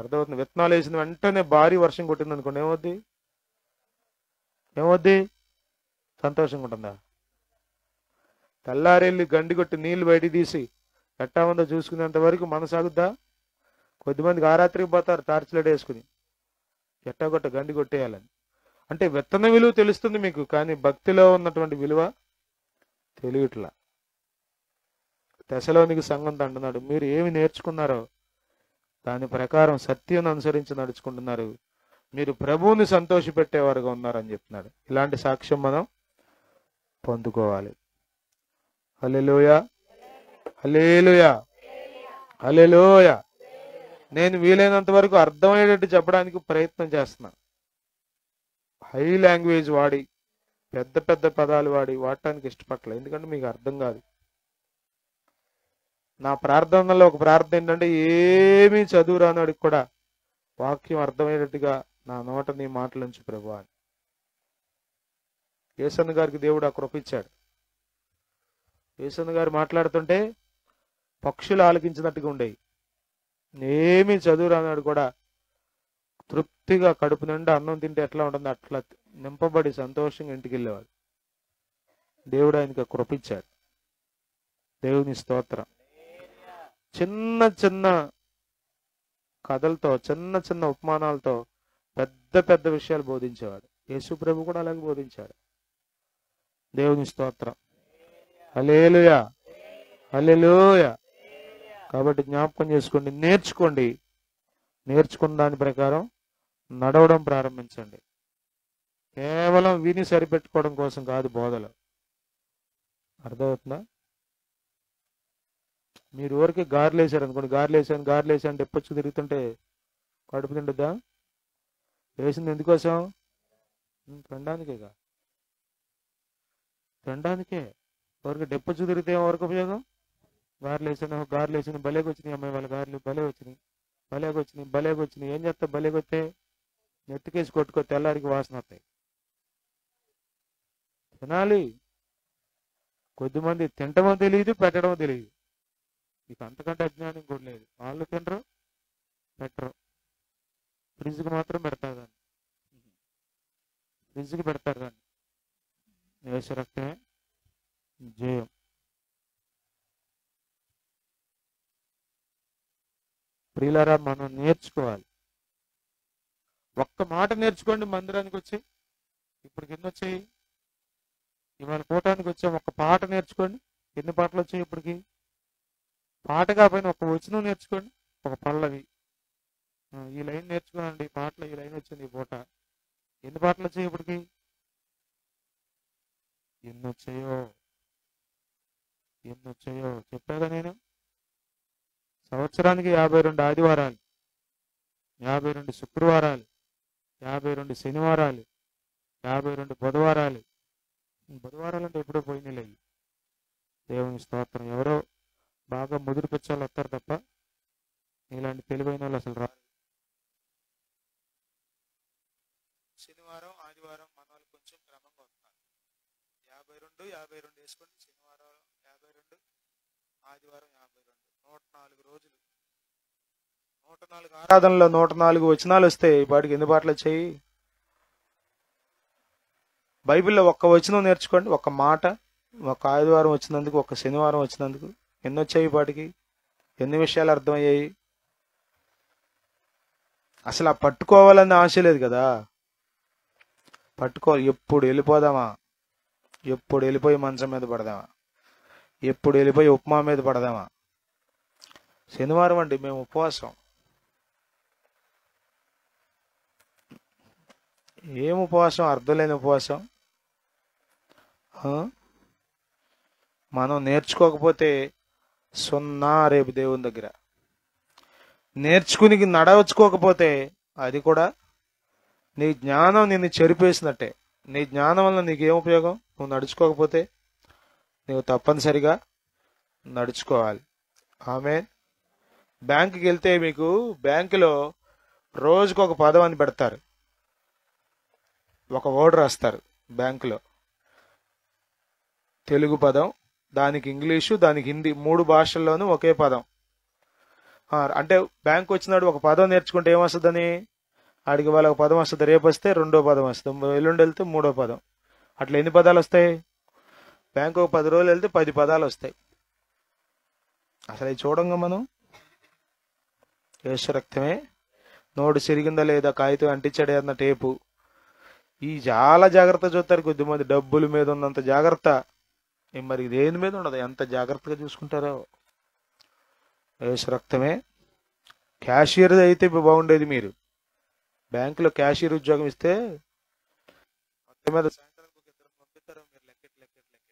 అర్థమవుతుంది? విత్తనాలు వేసిన వెంటనే భారీ వర్షం కొట్టింది అనుకోండి, ఏమవుద్ది? సంతోషంగా ఉంటుందా? తెల్లారెళ్ళి గండి కొట్టి నీళ్లు బయటికి తీసి ఎట్టా ఉందో చూసుకునేంత వరకు మనసాగుద్దా? కొద్దిమందికి ఆ రాత్రికి పోతారు టార్చ్ లైట్ వేసుకుని. ఎట్టాగొట్ట గండి కొట్టేయాలని. అంటే విత్తన విలువ తెలుస్తుంది మీకు, కానీ భక్తిలో ఉన్నటువంటి విలువ తెలియట్లా. తెసలోనికి సంఘంతో అంటున్నాడు, మీరు ఏమి నేర్చుకున్నారో దాని ప్రకారం సత్యం అనుసరించి నడుచుకుంటున్నారు, మీరు ప్రభువుని సంతోషపెట్టేవారుగా ఉన్నారని చెప్తున్నాడు. ఇలాంటి సాక్ష్యం మనం పొందుకోవాలి. హల్లెలూయా, హల్లెలూయా, హల్లెలూయా. నేను వీలైనంత వరకు అర్థమయ్యేటట్టు చెప్పడానికి ప్రయత్నం చేస్తున్నా. హై లాంగ్వేజ్ వాడి పెద్ద పెద్ద పదాలు వాడటానికి ఇష్టపడలేదు, ఎందుకంటే మీకు అర్థం కాదు. నా ప్రార్థనలో ఒక ప్రార్థన ఏంటంటే, ఏమీ చదువు రానోడికి కూడా వాక్యం అర్థమయ్యేటట్టుగా నా నోట నీ మాటలు ఉంచు ప్రభువా అని. యేసన్న గారికి దేవుడు ఆ కృప ఇచ్చాడు. యేసన్న గారు మాట్లాడుతుంటే పక్షులు ఆలకించినట్టుగా ఉండేవి. ఏమీ చదువు రానాడు కూడా తృప్తిగా కడుపు నిండా అన్నం తింటే ఎట్లా ఉంటుందో అట్లా నింపబడి సంతోషంగా ఇంటికి వెళ్ళేవాడు. దేవుడు ఆయనకు కృప ఇచ్చాడు. దేవుని స్తోత్రం. చిన్న చిన్న కథలతో, చిన్న చిన్న ఉపమానాలతో పెద్ద పెద్ద విషయాలు బోధించేవాడు. యేసు ప్రభు కూడా అలాగే బోధించాడు. దేవుని స్తోత్రం. హల్లెలూయా, హల్లెలూయా. కాబట్టి జ్ఞాపకం చేసుకోండి, నేర్చుకోండి. నేర్చుకున్న దాని ప్రకారం నడవడం ప్రారంభించండి. కేవలం విని సరిపెట్టుకోవడం కోసం కాదు బోధలు. అర్థమవుతుందా? మీరు ఊరికి గారెలు వేసారు అనుకోండి, గారెలు వేసాను డెప్పొచ్చు తిరుగుతుంటే కడుపు తింటుందా? వేసింది ఎందుకోసం? తినడానికేగా. తినడానికే. ఎవరికి డెప్పొచ్చు తిరిగితే ఎవరికి ఉపయోగం? గారెలు వేసాను భలేగా వచ్చినాయి, అమ్మాయి వాళ్ళ గారెలు భలేగా వచ్చినాయి. ఏం చేస్తావు? భలేగా వస్తే నెత్తికేసి కొట్టుకో, తెల్లారికి వాసన వస్తాయి. తినాలి. కొద్దిమంది తింటమో తెలియదు, పెట్టడమో తెలియదు. ఇక అంతకంటే అజ్ఞానం కూడా లేదు. వాళ్ళు తినరు, పెట్టరు. ఫ్రిడ్జ్కి మాత్రం పెడతారు దాన్ని. ఫ్రిడ్జ్కి పెడతారు దాన్ని. యేసు రక్తమే జయం. ప్రియులారా, మనం నేర్చుకోవాలి. ఒక్క మాట నేర్చుకోండి. మందిరానికి వచ్చి ఇప్పటికి ఎన్ని వచ్చాయి? ఇవాళ కూటానికి వచ్చాం. ఒక్క పాట నేర్చుకోండి. ఎన్ని పాటలు వచ్చాయి ఇప్పటికి? పాట కాకపోయినా ఒక వచనం నేర్చుకోండి, ఒక పల్లవి. ఈ లైన్ నేర్చుకోనండి, ఈ పాటలో ఈ లైన్ వచ్చింది ఈ పూట. ఎన్ని పాటలు వచ్చాయి ఇప్పటికి? ఎన్ని వచ్చాయో చెప్పాగా నేను. సంవత్సరానికి 52 ఆదివారాలు, 52 శుక్రవారాలు, 52 శనివారాలు, 52 బుధవారాలు. బుధవారాలు అంటే ఎప్పుడో పోయినాయి. దేవుని స్తోత్రం. ఎవరో బాగా ముదురు పిచ్చాలు వస్తారు తప్ప ఇలాంటి తెలివైన వాళ్ళు అసలు రారు. శనివారం ఆదివారం మన వాళ్ళు కొంచెం క్రమంగా వస్తారు. 52 వేసుకోండి. శనివారం 52, ఆదివారం 52, 104 రోజులు. 104 ఆరాధనలో 104 వచనాలు వస్తాయి. వాటికి ఎన్ని పాటలు వచ్చాయి? బైబిల్లో ఒక్క వచనం నేర్చుకోండి, ఒక్క మాట. ఒక ఆదివారం వచ్చినందుకు, ఒక శనివారం వచ్చినందుకు ఎన్ని వచ్చాయి? వాటికి ఎన్ని విషయాలు అర్థమయ్యాయి? అసలు ఆ పట్టుకోవాలని ఆశ లేదు కదా. ఎప్పుడు వెళ్ళిపోదామా, ఎప్పుడు వెళ్ళిపోయి మంచం మీద పడదామా, ఎప్పుడు వెళ్ళిపోయి ఉప్మా మీద పడదామా. శనివారం అండి మేము ఉపవాసం. ఏం ఉపవాసం? అర్థం లేని ఉపవాసం. మనం నేర్చుకోకపోతే సున్నా రేపు దేవుని దగ్గర. నేర్చుకుని నడవచ్చుకోకపోతే అది కూడా నీ జ్ఞానం నిన్ను చెరిపేసినట్టే. నీ జ్ఞానం వల్ల నీకేం ఉపయోగం? నువ్వు నడుచుకోకపోతే నువ్వు తప్పనిసరిగా నడుచుకోవాలి. ఆమేన్. బ్యాంకుకి వెళ్తే మీకు బ్యాంకులో రోజుకు ఒక పదం అని పెడతారు, ఒక వర్డ్ రాస్తారు. బ్యాంకులో తెలుగు పదం, దానికి ఇంగ్లీషు, దానికి హిందీ, 3 భాషల్లోనూ ఒకే పదం. అంటే బ్యాంకు వచ్చినాడు ఒక పదం నేర్చుకుంటే ఏమొస్తుందని ఆడికి వాళ్ళ ఒక పదం వస్తుంది. రేపు వస్తే 2వ పదం వస్తుంది, ఎల్లుండి వెళ్తే 3వ పదం. అట్లా ఎన్ని పదాలు వస్తాయి? బ్యాంకు ఒక 10 రోజులు వెళ్తే 10 పదాలు వస్తాయి. అసలు అవి చూడంగా మనం యేసు రక్తమే నోటు సిరిగిందా లేదా, కాగితం అంటించాడే అన్న టేపు, ఈ చాలా జాగ్రత్త చూస్తారు కొద్దిమంది. డబ్బుల మీద ఉన్నంత జాగ్రత్త మరి దేని మీద ఉండదు, ఎంత జాగ్రత్తగా చూసుకుంటారో. యేసు రక్తమే. క్యాషియర్ అయితే బాగుండేది. మీరు బ్యాంకులో క్యాషియర్ ఉద్యోగం ఇస్తే మొత్తం మీద సాయంత్రానికి ఒక ఇద్దరు పంపిస్తారు. మీరు లెక్కెట్ లెక్కెట్ లెక్కెట్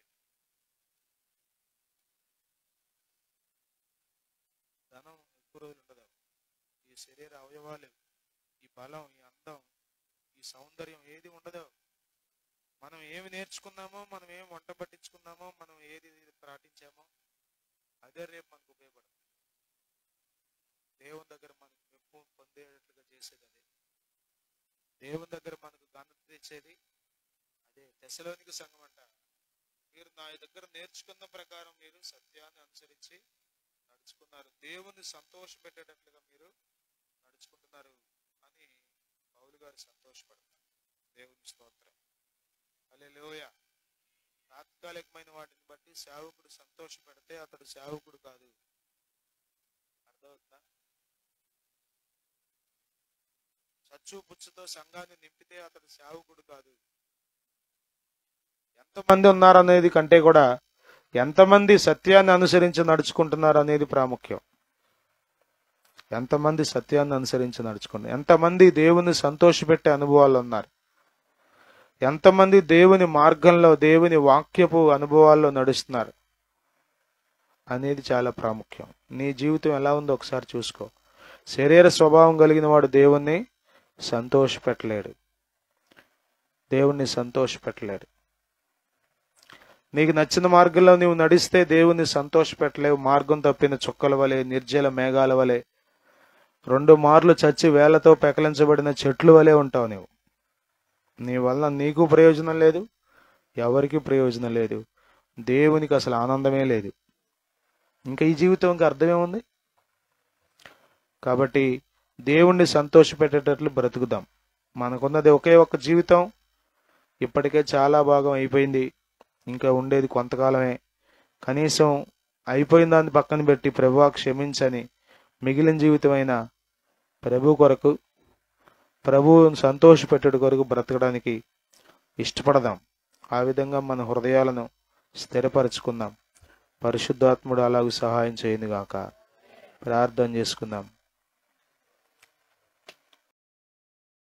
ధనం ఎక్కువ రోజులు ఉండదు. ఈ శరీర అవయవాలు, ఈ బలం, ఈ అందం, ఈ సౌందర్యం ఏది ఉండదు. మనం ఏమి నేర్చుకున్నామో, మనం ఏమి వంట పట్టించుకున్నామో, మనం ఏది పాటించామో అదే రేపు మనకు ఉపయోగపడుతుంది. దేవుని దగ్గర మనకు మెప్పు పొందేటట్లుగా చేసేది అదే. దేవుని దగ్గర మనకు ఘనత తెచ్చేది అదే. దశలోనికి సంఘం అంట, మీరు నా దగ్గర నేర్చుకున్న ప్రకారం మీరు సత్యాన్ని అనుసరించి నడుచుకున్నారు, దేవుని సంతోషపెట్టేటట్లుగా మీరు నడుచుకుంటున్నారు అని పౌలు గారు సంతోషపడతారు. దేవుని స్తోత్రం. హల్లెలూయా. తాత్కాలికమైన వాటిని బట్టి సేవకుడు సంతోషపెడితే అతడు సేవకుడు కాదు. అర్థమవుతుందా? చచ్చు పుచ్చుతో సంఘాన్ని నింపితే అతడు సేవకుడు కాదు. ఎంతమంది ఉన్నారనేది కంటే కూడా ఎంతమంది సత్యాన్ని అనుసరించి నడుచుకుంటున్నారు అనేది ప్రాముఖ్యం. ఎంతమంది సత్యాన్ని అనుసరించి నడుచుకుంటున్నారు, ఎంతమంది దేవుని సంతోషపెట్టే అనుభవాలు ఉన్నారు, ఎంతమంది దేవుని మార్గంలో, దేవుని వాక్యపు అనుభవాల్లో నడుస్తున్నారు అనేది చాలా ప్రాముఖ్యం. నీ జీవితం ఎలా ఉందో ఒకసారి చూసుకో. శరీర స్వభావం కలిగిన వాడు దేవుణ్ణి సంతోషపెట్టలేడు. దేవుణ్ణి సంతోషపెట్టలేడు. నీకు నచ్చిన మార్గంలో నీవు నడిస్తే దేవుణ్ణి సంతోషపెట్టలేవు. మార్గం తప్పిన చుక్కల వలె, నిర్జల మేఘాల వలె, 2 మార్లు చచ్చి వేళ్లతో పెకలించబడిన చెట్లు వలె ఉంటావు నీవు. నీ వల్ల నీకు ప్రయోజనం లేదు, ఎవరికి ప్రయోజనం లేదు, దేవునికి అసలు ఆనందమే లేదు. ఇంకా ఈ జీవితంకి అర్థమేముంది? కాబట్టి దేవుణ్ణి సంతోషపెట్టేటట్లు బ్రతుకుదాం. మనకున్నది ఒకే ఒక్క జీవితం. ఇప్పటికే చాలా భాగం అయిపోయింది, ఇంకా ఉండేది కొంతకాలమే. కనీసం అయిపోయిన దాన్ని పక్కన పెట్టి ప్రభువా క్షమించని మిగిలిన జీవితమైన ప్రభు కొరకు, ప్రభువును సంతోషపెట్టుడు కొరకు బ్రతకడానికి ఇష్టపడదాం. ఆ విధంగా మన హృదయాలను స్థిరపరచుకుందాం. పరిశుద్ధాత్ముడు అలాగూ సహాయం చేయనుగాక. ప్రార్థన చేసుకుందాం.